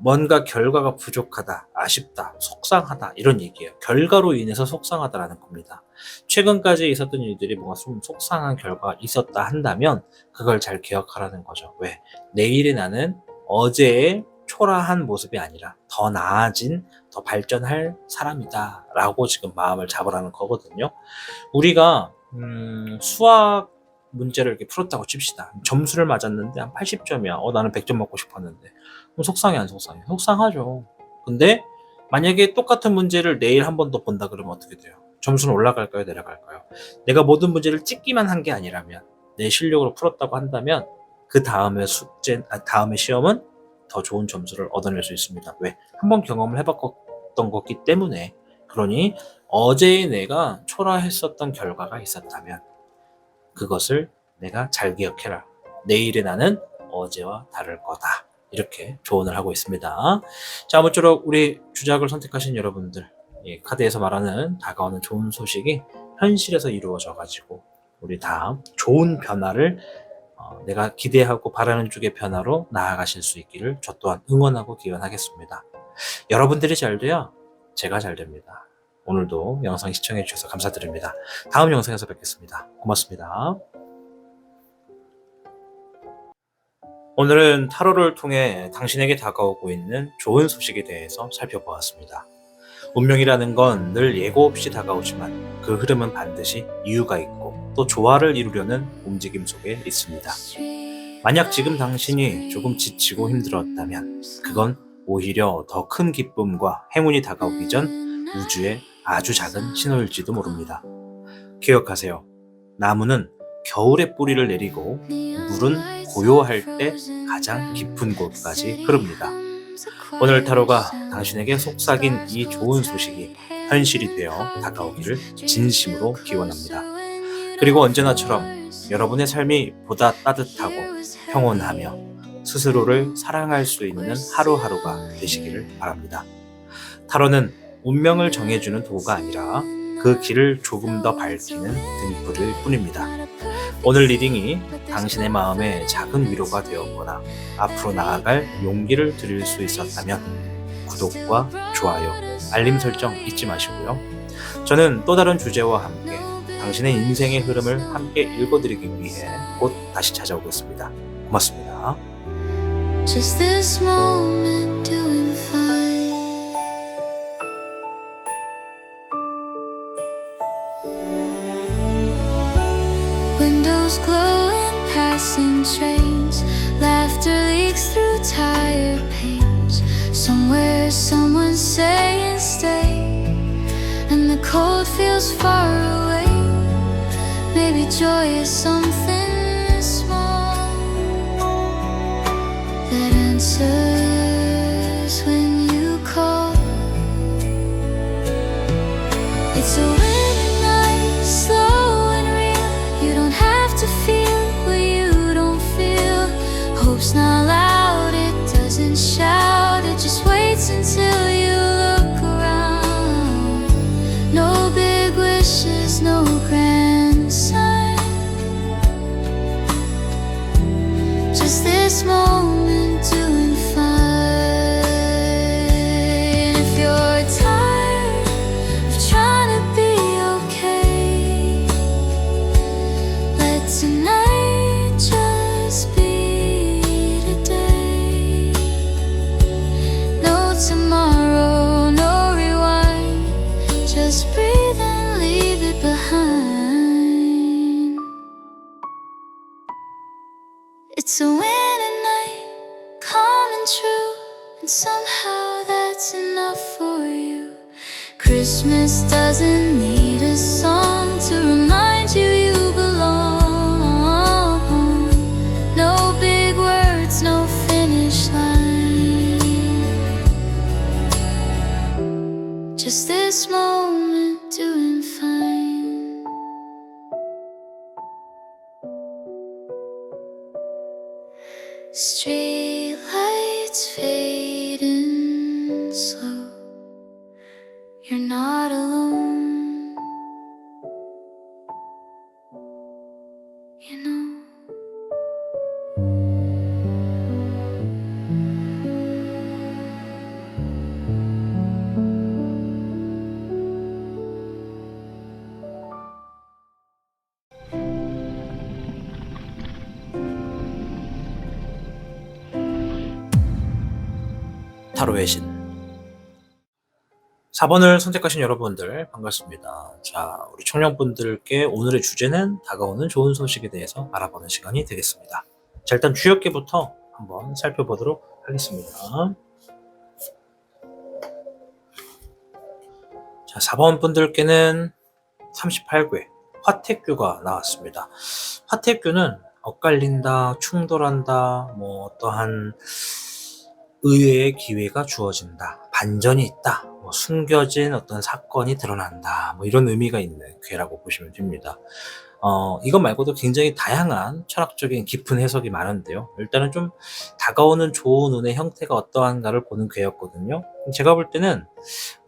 뭔가 결과가 부족하다, 아쉽다, 속상하다 이런 얘기예요. 결과로 인해서 속상하다라는 겁니다. 최근까지 있었던 일들이 뭔가 좀 속상한 결과가 있었다 한다면 그걸 잘 기억하라는 거죠. 왜? 내일의 나는 어제의 초라한 모습이 아니라 더 나아진, 더 발전할 사람이다 라고 지금 마음을 잡으라는 거거든요. 우리가 수학 문제를 이렇게 풀었다고 칩시다. 점수를 맞았는데 한 80점이야. 나는 100점 먹고 싶었는데. 그럼 속상해, 안 속상해? 속상하죠. 근데 만약에 똑같은 문제를 내일 한 번 더 본다 그러면 어떻게 돼요? 점수는 올라갈까요? 내려갈까요? 내가 모든 문제를 찍기만 한 게 아니라면 내 실력으로 풀었다고 한다면 그 다음에 다음에 시험은 더 좋은 점수를 얻어낼 수 있습니다. 왜? 한번 경험을 해봤던 거기 때문에. 그러니 어제의 내가 초라했었던 결과가 있었다면 그것을 내가 잘 기억해라. 내일의 나는 어제와 다를 거다. 이렇게 조언을 하고 있습니다. 자, 아무쪼록 우리 주작을 선택하신 여러분들, 카드에서 말하는 다가오는 좋은 소식이 현실에서 이루어져가지고 우리 다 좋은 변화를 내가 기대하고 바라는 쪽의 변화로 나아가실 수 있기를 저 또한 응원하고 기원하겠습니다. 여러분들이 잘 돼야 제가 잘 됩니다. 오늘도 영상 시청해 주셔서 감사드립니다. 다음 영상에서 뵙겠습니다. 고맙습니다. 오늘은 타로를 통해 당신에게 다가오고 있는 좋은 소식에 대해서 살펴보았습니다. 운명이라는 건 늘 예고 없이 다가오지만 그 흐름은 반드시 이유가 있고 또 조화를 이루려는 움직임 속에 있습니다. 만약 지금 당신이 조금 지치고 힘들었다면 그건 오히려 더 큰 기쁨과 행운이 다가오기 전 우주의 아주 작은 신호일지도 모릅니다. 기억하세요. 나무는 겨울에 뿌리를 내리고 물은 고요할 때 가장 깊은 곳까지 흐릅니다. 오늘 타로가 당신에게 속삭인 이 좋은 소식이 현실이 되어 다가오기를 진심으로 기원합니다. 그리고 언제나처럼 여러분의 삶이 보다 따뜻하고 평온하며 스스로를 사랑할 수 있는 하루하루가 되시기를 바랍니다. 타로는 운명을 정해주는 도구가 아니라 그 길을 조금 더 밝히는 등불일 뿐입니다. 오늘 리딩이 당신의 마음에 작은 위로가 되었거나 앞으로 나아갈 용기를 드릴 수 있었다면 구독과 좋아요, 알림 설정 잊지 마시고요. 저는 또 다른 주제와 함께 당신의 인생의 흐름을 함께 읽어드리기 위해 곧 다시 찾아오겠습니다. 고맙습니다. Just this moment doing fine. Windows glow in passing trains. Laughter leaks through tired panes. Somewhere someone's saying stay, and the cold feels far away. Maybe joy is something small that answers when you call. It's a winter night, slow and real. You don't have to feel what you don't feel. Hope's not loud, it doesn't shout. It just waits until you look around. No big wishes, no grand sign. Just this moment doing fine. If you're tired of trying to be okay, let tonight just be today. No tomorrow, no rewind. Just breathe and leave it behind. It's a winter night, calm and true, and somehow that's enough for you. Christmas doesn't need a song to remind you you belong. No big words, no finish line. Just this moment doing fine. Street lights fading slow. You're not alone, you know. 타로의 신 4번을 선택하신 여러분들 반갑습니다. 자, 우리 청년분들께 오늘의 주제는 다가오는 좋은 소식에 대해서 알아보는 시간이 되겠습니다. 자, 일단 주역기부터 한번 살펴보도록 하겠습니다. 자, 4번 분들께는 38궤 화택규가 나왔습니다. 화택규는 엇갈린다, 충돌한다, 뭐 어떠한 의외의 기회가 주어진다, 반전이 있다, 뭐 숨겨진 어떤 사건이 드러난다, 뭐 이런 의미가 있는 괴라고 보시면 됩니다. 이것 말고도 굉장히 다양한 철학적인 깊은 해석이 많은데요. 일단은 좀 다가오는 좋은 운의 형태가 어떠한가를 보는 괴였거든요. 제가 볼 때는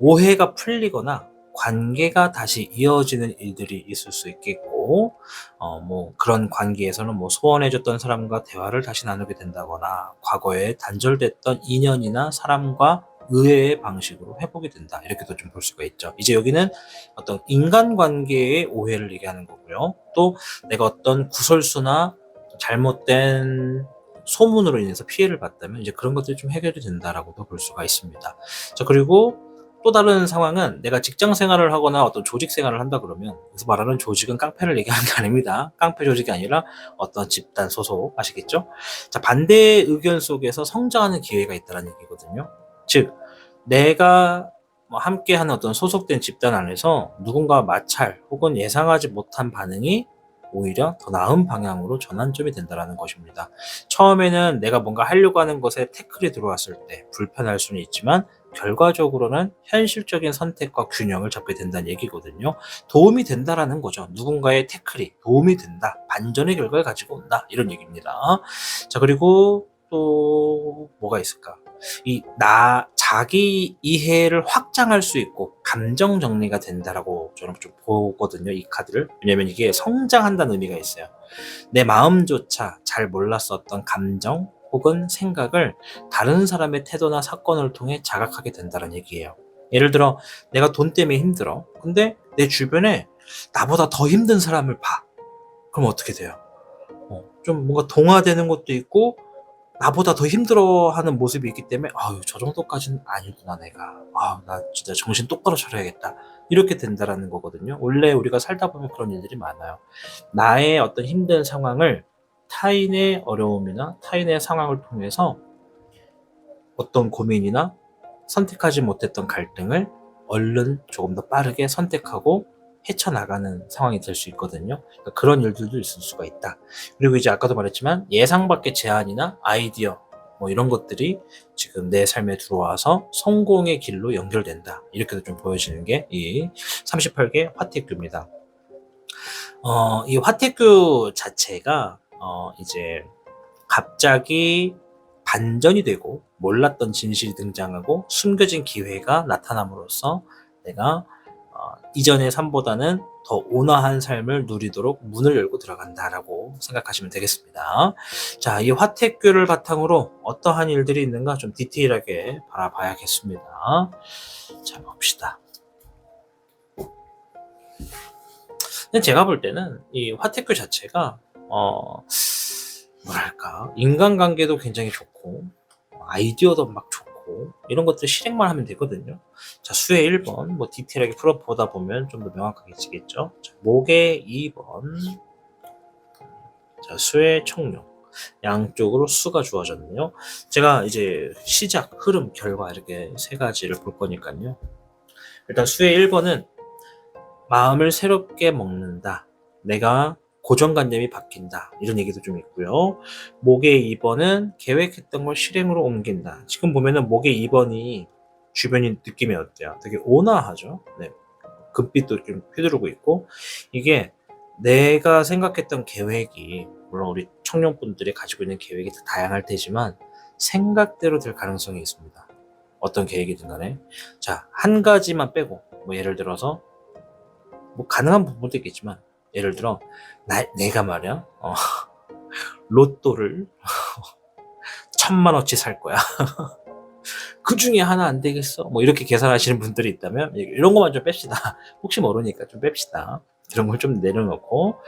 오해가 풀리거나 관계가 다시 이어지는 일들이 있을 수 있겠고, 뭐 그런 관계에서는 뭐 소원해줬던 사람과 대화를 다시 나누게 된다거나, 과거에 단절됐던 인연이나 사람과 의외의 방식으로 회복이 된다, 이렇게도 좀 볼 수가 있죠. 이제 여기는 어떤 인간관계의 오해를 얘기하는 거고요. 또 내가 어떤 구설수나 잘못된 소문으로 인해서 피해를 봤다면 이제 그런 것들이 좀 해결이 된다라고도 볼 수가 있습니다. 자, 그리고 또 다른 상황은 내가 직장 생활을 하거나 어떤 조직 생활을 한다 그러면, 그래서 말하는 조직은 깡패를 얘기하는 게 아닙니다. 깡패 조직이 아니라 어떤 집단 소속, 아시겠죠? 자, 반대 의견 속에서 성장하는 기회가 있다는 얘기거든요. 즉, 내가 뭐 함께하는 어떤 소속된 집단 안에서 누군가 마찰 혹은 예상하지 못한 반응이 오히려 더 나은 방향으로 전환점이 된다는 것입니다. 처음에는 내가 뭔가 하려고 하는 것에 태클이 들어왔을 때 불편할 수는 있지만 결과적으로는 현실적인 선택과 균형을 잡게 된다는 얘기거든요. 도움이 된다라는 거죠. 누군가의 태클이 도움이 된다. 반전의 결과를 가지고 온다. 이런 얘기입니다. 자, 그리고 또 뭐가 있을까? 자기 이해를 확장할 수 있고 감정 정리가 된다라고 저는 좀 보거든요, 이 카드를. 왜냐면 이게 성장한다는 의미가 있어요. 내 마음조차 잘 몰랐었던 감정 혹은 생각을 다른 사람의 태도나 사건을 통해 자각하게 된다는 얘기예요. 예를 들어, 내가 돈 때문에 힘들어. 근데 내 주변에 나보다 더 힘든 사람을 봐. 그럼 어떻게 돼요? 좀 뭔가 동화되는 것도 있고, 나보다 더 힘들어하는 모습이 있기 때문에 아유, 저 정도까지는 아니구나 내가. 나 진짜 정신 똑바로 차려야겠다. 이렇게 된다라는 거거든요. 원래 우리가 살다 보면 그런 일들이 많아요. 나의 어떤 힘든 상황을 타인의 어려움이나 타인의 상황을 통해서 어떤 고민이나 선택하지 못했던 갈등을 얼른 조금 더 빠르게 선택하고 헤쳐나가는 상황이 될 수 있거든요. 그러니까 그런 일들도 있을 수가 있다. 그리고 이제 아까도 말했지만 예상 밖의 제안이나 아이디어 뭐 이런 것들이 지금 내 삶에 들어와서 성공의 길로 연결된다. 이렇게도 좀 보여지는 게 이 38개 화택교입니다. 이 화택교 자체가 이제 갑자기 반전이 되고 몰랐던 진실이 등장하고 숨겨진 기회가 나타남으로써 내가 이전의 삶보다는 더 온화한 삶을 누리도록 문을 열고 들어간다라고 생각하시면 되겠습니다. 자, 이 화택교를 바탕으로 어떠한 일들이 있는가 좀 디테일하게 바라봐야겠습니다. 자, 봅시다. 근데 제가 볼 때는 이 화택교 자체가 뭐랄까, 인간관계도 굉장히 좋고 아이디어도 막 좋고 이런 것들 실행만 하면 되거든요. 자, 수의 1번 뭐 디테일하게 풀어보다 보면 좀 더 명확하게지겠죠. 자, 목의 2번, 자, 수의 청룡, 양쪽으로 수가 주어졌네요. 제가 이제 시작, 흐름, 결과 이렇게 세 가지를 볼 거니까요. 일단 수의 1번은 마음을 새롭게 먹는다. 내가 고정관념이 바뀐다. 이런 얘기도 좀 있고요. 목의 2번은 계획했던 걸 실행으로 옮긴다. 지금 보면은 목의 2번이 주변이 느낌이 어때요? 되게 온화하죠? 네. 금빛도 좀 휘두르고 있고, 이게 내가 생각했던 계획이, 물론 우리 청년분들이 가지고 있는 계획이 다 다양할 테지만, 생각대로 될 가능성이 있습니다. 어떤 계획이든 간에. 자, 한 가지만 빼고, 뭐 예를 들어서, 뭐 가능한 부분도 있겠지만, 예를 들어 내가 말이야 로또를 1,000만원어치 살 거야. 그 중에 하나 안 되겠어? 뭐 이렇게 계산하시는 분들이 있다면 이런 것만 좀 뺍시다. 혹시 모르니까 좀 뺍시다. 이런 걸 좀 내려놓고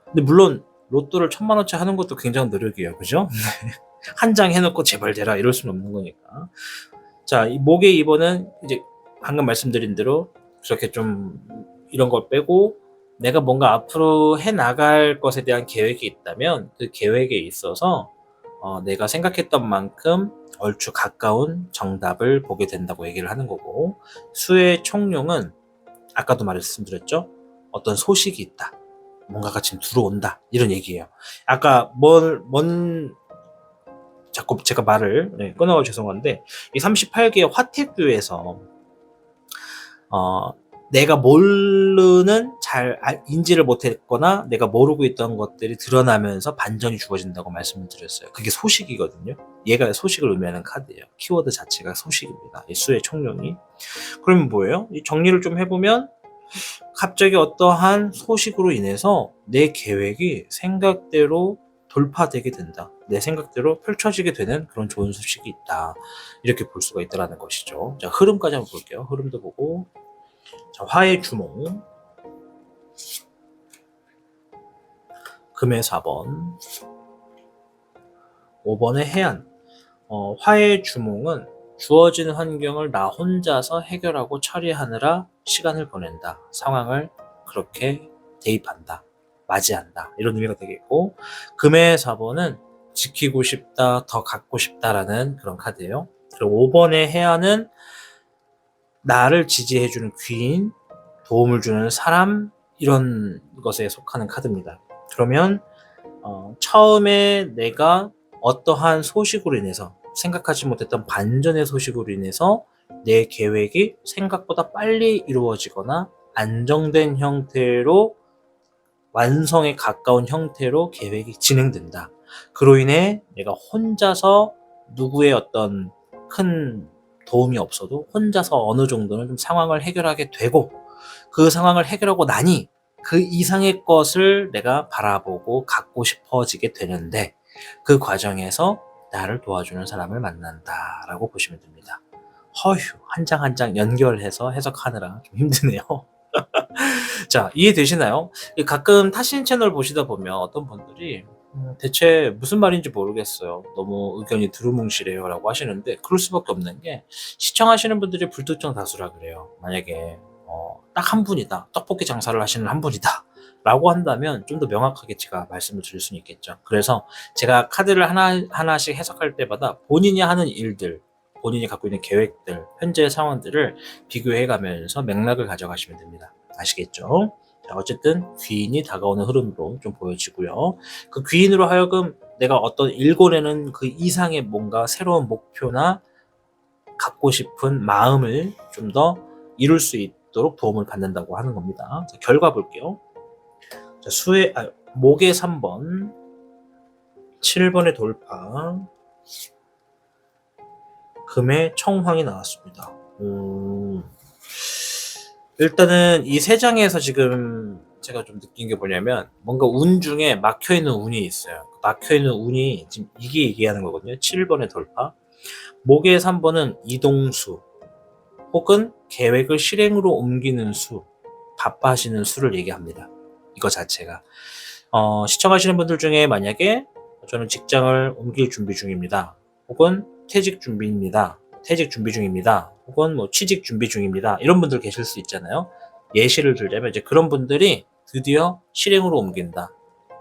근데 물론 로또를 1,000만원어치 하는 것도 굉장히 노력이에요. 그죠? 한 장 해놓고 제발 되라 이럴 수는 없는 거니까. 자, 이 목의 2번은 이제 방금 말씀드린 대로 그렇게 좀 이런 걸 빼고 내가 뭔가 앞으로 해 나갈 것에 대한 계획이 있다면 그 계획에 있어서 내가 생각했던 만큼 얼추 가까운 정답을 보게 된다고 얘기를 하는 거고, 수의 청룡은 아까도 말씀드렸죠. 어떤 소식이 있다. 뭔가가 지금 들어온다. 이런 얘기예요. 아까 자꾸 제가 말을 끊어가 죄송한데, 이 38개의 화택교에서 내가 모르는 잘 인지를 못했거나 내가 모르고 있던 것들이 드러나면서 반전이 주어진다고 말씀을 드렸어요. 그게 소식이거든요. 얘가 소식을 의미하는 카드예요. 키워드 자체가 소식입니다. 이 수의 청룡이. 그러면 뭐예요? 이 정리를 좀 해보면 갑자기 어떠한 소식으로 인해서 내 계획이 생각대로 돌파되게 된다. 내 생각대로 펼쳐지게 되는 그런 좋은 소식이 있다. 이렇게 볼 수가 있다는 것이죠. 자, 흐름까지 한번 볼게요. 흐름도 보고. 자, 화의 주몽, 금의 4번, 5번의 해안. 화의 주몽은 주어진 환경을 나 혼자서 해결하고 처리하느라 시간을 보낸다. 상황을 그렇게 대입한다. 맞이한다. 이런 의미가 되겠고, 금의 4번은 지키고 싶다, 더 갖고 싶다라는 그런 카드예요. 그리고 5번의 해안은 나를 지지해주는 귀인, 도움을 주는 사람, 이런 것에 속하는 카드입니다. 그러면 처음에 내가 어떠한 소식으로 인해서, 생각하지 못했던 반전의 소식으로 인해서 내 계획이 생각보다 빨리 이루어지거나 안정된 형태로, 완성에 가까운 형태로 계획이 진행된다. 그로 인해 내가 혼자서 누구의 어떤 큰 도움이 없어도 혼자서 어느 정도는 좀 상황을 해결하게 되고, 그 상황을 해결하고 나니 그 이상의 것을 내가 바라보고 갖고 싶어지게 되는데, 그 과정에서 나를 도와주는 사람을 만난다라고 보시면 됩니다. 허휴, 한 장 한 장 연결해서 해석하느라 좀 힘드네요. 자, 이해되시나요? 가끔 타신 채널 보시다 보면 어떤 분들이 대체 무슨 말인지 모르겠어요. 너무 의견이 두루뭉실해요 라고 하시는데, 그럴 수밖에 없는 게 시청하시는 분들이 불특정 다수라 그래요. 만약에 딱 한 분이다, 떡볶이 장사를 하시는 한 분이다 라고 한다면 좀 더 명확하게 제가 말씀을 드릴 수는 있겠죠. 그래서 제가 카드를 하나씩 해석할 때마다 본인이 하는 일들, 본인이 갖고 있는 계획들, 현재의 상황들을 비교해 가면서 맥락을 가져가시면 됩니다. 아시겠죠? 자, 어쨌든 귀인이 다가오는 흐름으로 좀 보여지고요. 그 귀인으로 하여금 내가 어떤 일궈내는 그 이상의 뭔가 새로운 목표나 갖고 싶은 마음을 좀 더 이룰 수 있도록 도움을 받는다고 하는 겁니다. 자, 결과 볼게요. 자, 목의 3번, 7번의 돌파, 금의 청황이 나왔습니다. 일단은 이 세 장에서 지금 제가 좀 느낀 게 뭐냐면, 뭔가 운 중에 막혀있는 운이 있어요. 막혀있는 운이 지금 이게 얘기하는 거거든요. 7번의 돌파. 목의 3번은 이동수, 혹은 계획을 실행으로 옮기는 수, 바빠하시는 수를 얘기합니다. 이거 자체가. 시청하시는 분들 중에 만약에 저는 직장을 옮길 준비 중입니다, 혹은 퇴직 준비입니다, 퇴직 준비 중입니다, 혹은 뭐 취직 준비 중입니다, 이런 분들 계실 수 있잖아요. 예시를 들자면 이제 그런 분들이 드디어 실행으로 옮긴다,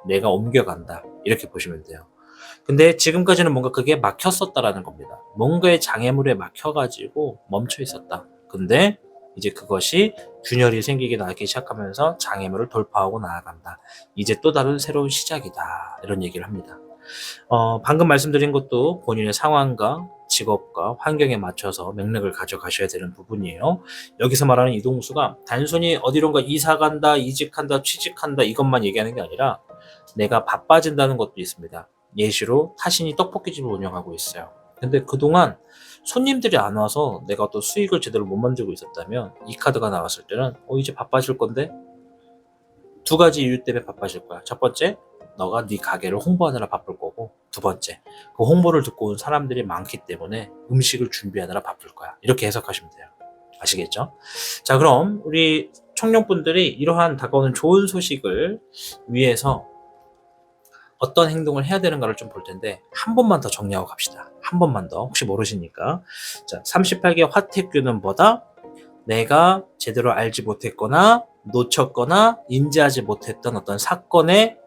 내가 옮겨간다, 이렇게 보시면 돼요. 근데 지금까지는 뭔가 그게 막혔었다라는 겁니다. 뭔가의 장애물에 막혀가지고 멈춰 있었다. 근데 이제 그것이 균열이 생기게 나기 시작하면서 장애물을 돌파하고 나아간다. 이제 또 다른 새로운 시작이다. 이런 얘기를 합니다. 방금 말씀드린 것도 본인의 상황과 직업과 환경에 맞춰서 맥락을 가져가셔야 되는 부분이에요. 여기서 말하는 이동수가 단순히 어디론가 이사 간다, 이직한다, 취직한다 이것만 얘기하는 게 아니라 내가 바빠진다는 것도 있습니다. 예시로 타신이 떡볶이집을 운영하고 있어요. 근데 그동안 손님들이 안 와서 내가 또 수익을 제대로 못 만들고 있었다면, 이 카드가 나왔을 때는 이제 바빠질 건데, 두 가지 이유 때문에 바빠질 거야. 첫 번째, 너가 네 가게를 홍보하느라 바쁠 거고, 두 번째, 그 홍보를 듣고 온 사람들이 많기 때문에 음식을 준비하느라 바쁠 거야. 이렇게 해석하시면 돼요. 아시겠죠? 자, 그럼 우리 청년분들이 이러한 다가오는 좋은 소식을 위해서 어떤 행동을 해야 되는가를 좀 볼 텐데, 한 번만 더 정리하고 갑시다. 한 번만 더, 혹시 모르시니까. 자, 38개 화택규는 뭐다? 내가 제대로 알지 못했거나 놓쳤거나 인지하지 못했던 어떤 사건의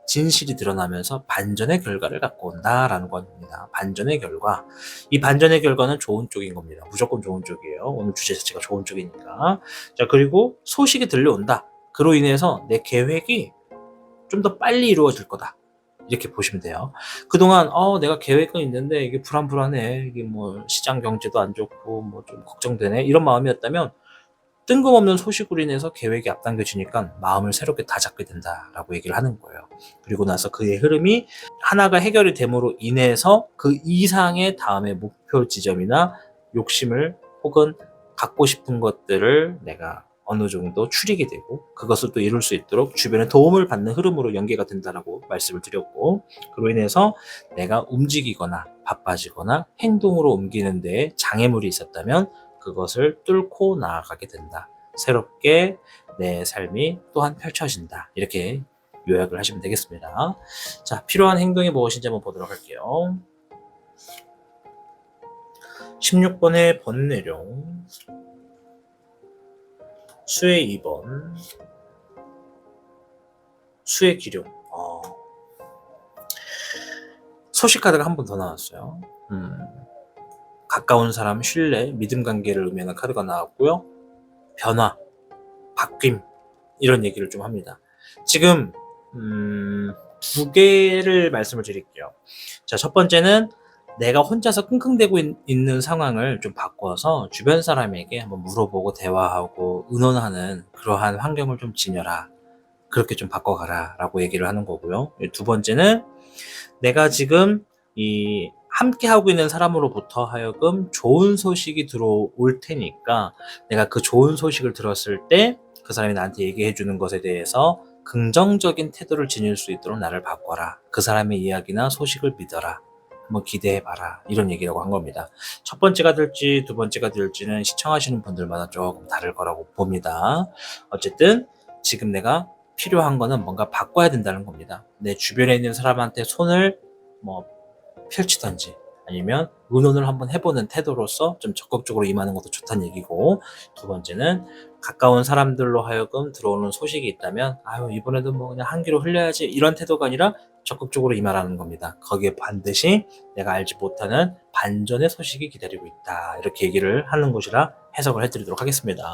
진실이 드러나면서 반전의 결과를 갖고 온다라는 겁니다. 반전의 결과. 이 반전의 결과는 좋은 쪽인 겁니다. 무조건 좋은 쪽이에요. 오늘 주제 자체가 좋은 쪽이니까. 자, 그리고 소식이 들려온다. 그로 인해서 내 계획이 좀 더 빨리 이루어질 거다. 이렇게 보시면 돼요. 그동안 내가 계획은 있는데 이게 불안불안해, 이게 뭐 시장 경제도 안 좋고 뭐 좀 걱정되네, 이런 마음이었다면 뜬금없는 소식으로 인해서 계획이 앞당겨지니까 마음을 새롭게 다잡게 된다라고 얘기를 하는 거예요. 그리고 나서 그의 흐름이 하나가 해결이 됨으로 인해서 그 이상의 다음의 목표 지점이나 욕심을, 혹은 갖고 싶은 것들을 내가 어느 정도 추리게 되고, 그것을 또 이룰 수 있도록 주변의 도움을 받는 흐름으로 연계가 된다라고 말씀을 드렸고, 그로 인해서 내가 움직이거나 바빠지거나 행동으로 옮기는 데에 장애물이 있었다면 그것을 뚫고 나아가게 된다. 새롭게 내 삶이 또한 펼쳐진다. 이렇게 요약을 하시면 되겠습니다. 자, 필요한 행동이 무엇인지 한번 보도록 할게요. 16번의 번내용, 수의 2번, 수의 기룡. 소식 카드가 한 번 더 나왔어요. 가까운 사람, 신뢰, 믿음 관계를 의미하는 카드가 나왔고요. 변화, 바뀜, 이런 얘기를 좀 합니다. 지금 두 개를 말씀을 드릴게요. 자, 첫 번째는 내가 혼자서 끙끙대고 있는 상황을 좀 바꿔서 주변 사람에게 한번 물어보고 대화하고 의논하는 그러한 환경을 좀 지녀라. 그렇게 좀 바꿔가라 라고 얘기를 하는 거고요. 두 번째는 내가 지금 이 함께 하고 있는 사람으로부터 하여금 좋은 소식이 들어올 테니까 내가 그 좋은 소식을 들었을 때 그 사람이 나한테 얘기해 주는 것에 대해서 긍정적인 태도를 지닐 수 있도록 나를 바꿔라. 그 사람의 이야기나 소식을 믿어라. 한번 기대해봐라. 이런 얘기라고 한 겁니다. 첫 번째가 될지 두 번째가 될지는 시청하시는 분들마다 조금 다를 거라고 봅니다. 어쨌든 지금 내가 필요한 거는 뭔가 바꿔야 된다는 겁니다. 내 주변에 있는 사람한테 손을 펼치던지 아니면 의논을 한번 해보는 태도로서 좀 적극적으로 임하는 것도 좋다는 얘기고, 두 번째는 가까운 사람들로 하여금 들어오는 소식이 있다면 이번에도 그냥 한 귀로 흘려야지, 이런 태도가 아니라 적극적으로 임하라는 겁니다. 거기에 반드시 내가 알지 못하는 반전의 소식이 기다리고 있다, 이렇게 얘기를 하는 것이라 해석을 해드리도록 하겠습니다.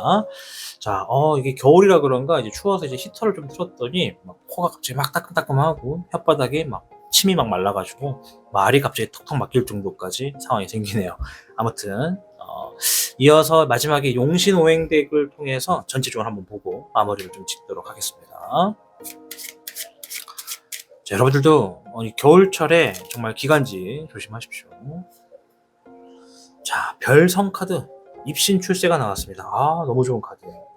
자, 이게 겨울이라 그런가 이제 추워서 이제 히터를 좀 틀었더니 코가 갑자기 막 따끔따끔하고 혓바닥에 침이 말라가지고 말이 갑자기 턱턱 막힐 정도까지 상황이 생기네요. 아무튼 이어서 마지막에 용신오행덱을 통해서 전체적으로 한번 보고 마무리를 좀 짓도록 하겠습니다. 자, 여러분들도 겨울철에 정말 기관지 조심하십시오. 자, 별성 카드 입신 출세가 나왔습니다. 너무 좋은 카드예요.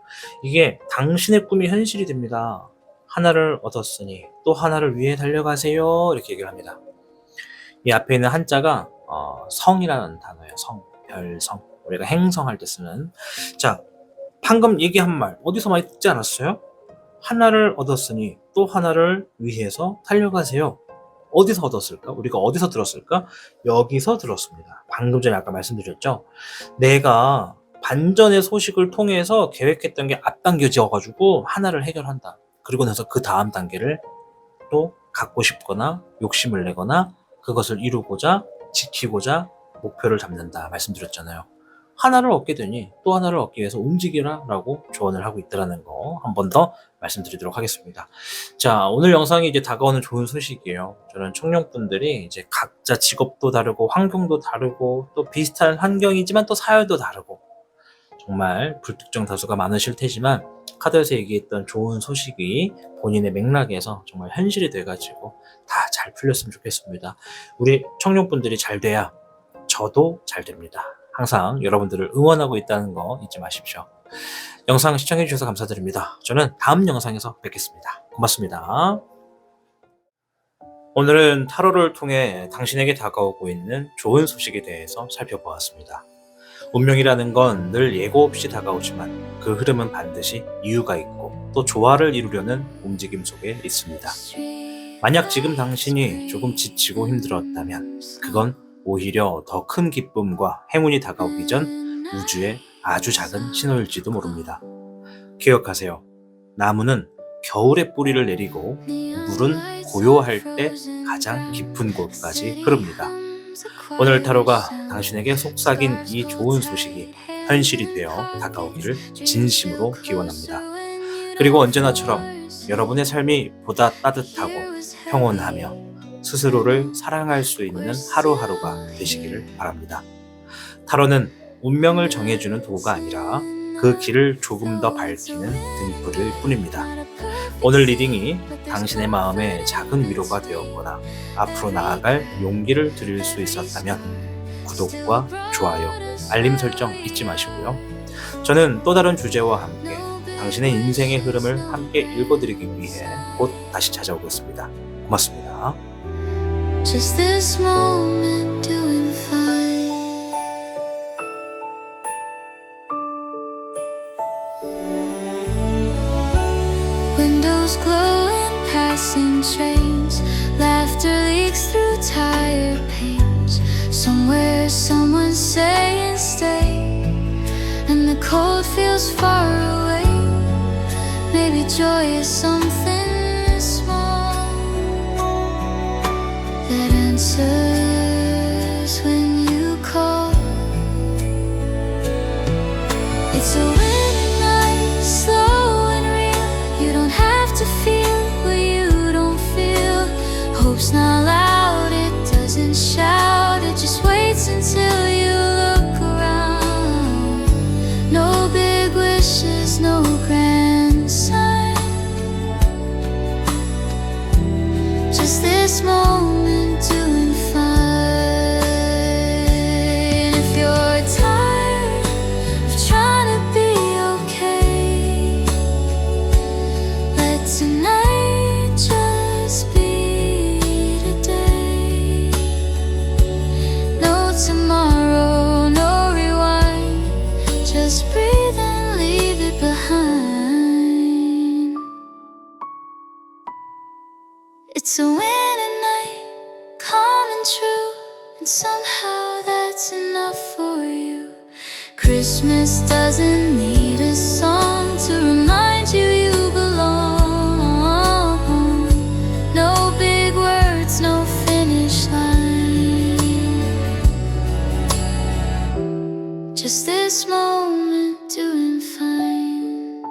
이게 당신의 꿈이 현실이 됩니다. 하나를 얻었으니 또 하나를 위해 달려가세요, 이렇게 얘기를 합니다. 이 앞에 있는 한자가 성이라는 단어예요. 성, 별성. 우리가 행성할 때 쓰는. 자, 방금 얘기한 말 어디서 많이 듣지 않았어요? 하나를 얻었으니 또 하나를 위해서 달려가세요. 어디서 얻었을까? 우리가 어디서 들었을까? 여기서 들었습니다. 방금 전에 아까 말씀드렸죠? 내가 반전의 소식을 통해서 계획했던 게 앞당겨져가지고 하나를 해결한다. 그리고 나서 그 다음 단계를 또 갖고 싶거나 욕심을 내거나 그것을 이루고자 지키고자 목표를 잡는다 말씀드렸잖아요. 하나를 얻게 되니 또 하나를 얻기 위해서 움직이라 라고 조언을 하고 있다는 거 한 번 더 말씀드리도록 하겠습니다. 자, 오늘 영상이 이제 다가오는 좋은 소식이에요. 저는 청년분들이 이제 각자 직업도 다르고 환경도 다르고 또 비슷한 환경이지만 또 사연도 다르고 정말 불특정 다수가 많으실 테지만 카드에서 얘기했던 좋은 소식이 본인의 맥락에서 정말 현실이 돼가지고 다 잘 풀렸으면 좋겠습니다. 우리 청년분들이 잘 돼야 저도 잘 됩니다. 항상 여러분들을 응원하고 있다는 거 잊지 마십시오. 영상 시청해주셔서 감사드립니다. 저는 다음 영상에서 뵙겠습니다. 고맙습니다. 오늘은 타로를 통해 당신에게 다가오고 있는 좋은 소식에 대해서 살펴보았습니다. 운명이라는 건 늘 예고 없이 다가오지만 그 흐름은 반드시 이유가 있고 또 조화를 이루려는 움직임 속에 있습니다. 만약 지금 당신이 조금 지치고 힘들었다면 그건 오히려 더 큰 기쁨과 행운이 다가오기 전 우주의 아주 작은 신호일지도 모릅니다. 기억하세요. 나무는 겨울에 뿌리를 내리고 물은 고요할 때 가장 깊은 곳까지 흐릅니다. 오늘 타로가 당신에게 속삭인 이 좋은 소식이 현실이 되어 다가오기를 진심으로 기원합니다. 그리고 언제나처럼 여러분의 삶이 보다 따뜻하고 평온하며 스스로를 사랑할 수 있는 하루하루가 되시기를 바랍니다. 타로는 운명을 정해주는 도구가 아니라 그 길을 조금 더 밝히는 등불일 뿐입니다. 오늘 리딩이 당신의 마음에 작은 위로가 되었거나 앞으로 나아갈 용기를 드릴 수 있었다면 구독과 좋아요, 알림 설정 잊지 마시고요. 저는 또 다른 주제와 함께 당신의 인생의 흐름을 함께 읽어드리기 위해 곧 다시 찾아오겠습니다. 고맙습니다. Just this moment doing fine. Windows glowing, passing trains. Laughter leaks through tired panes. Somewhere someone's saying joy is something small that answers when you call. It's so really nice, slow and real. You don't have to feel what you don't feel. Hope's not loud, it doesn't shout. It just waits until you look around. No big wishes, no grand sign. Just this moment doing fine. If you're tired of trying to be okay, let tonight just be today. No tomorrow, no rewind. Just breathe and leave it behind. It's a winning night, calm and true, and somehow that's enough for you. Christmas doesn't need a song to remind you you belong. No big words, no finish line. Just this moment doing fine.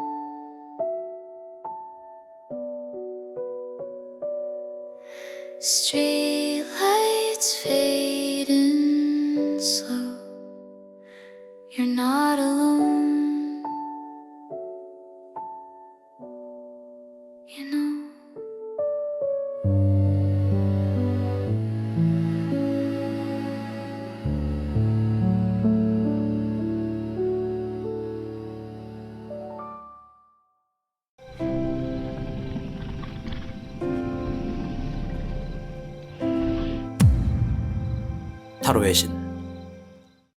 Street lights fading slow. You're not alone, you know. 타로의 신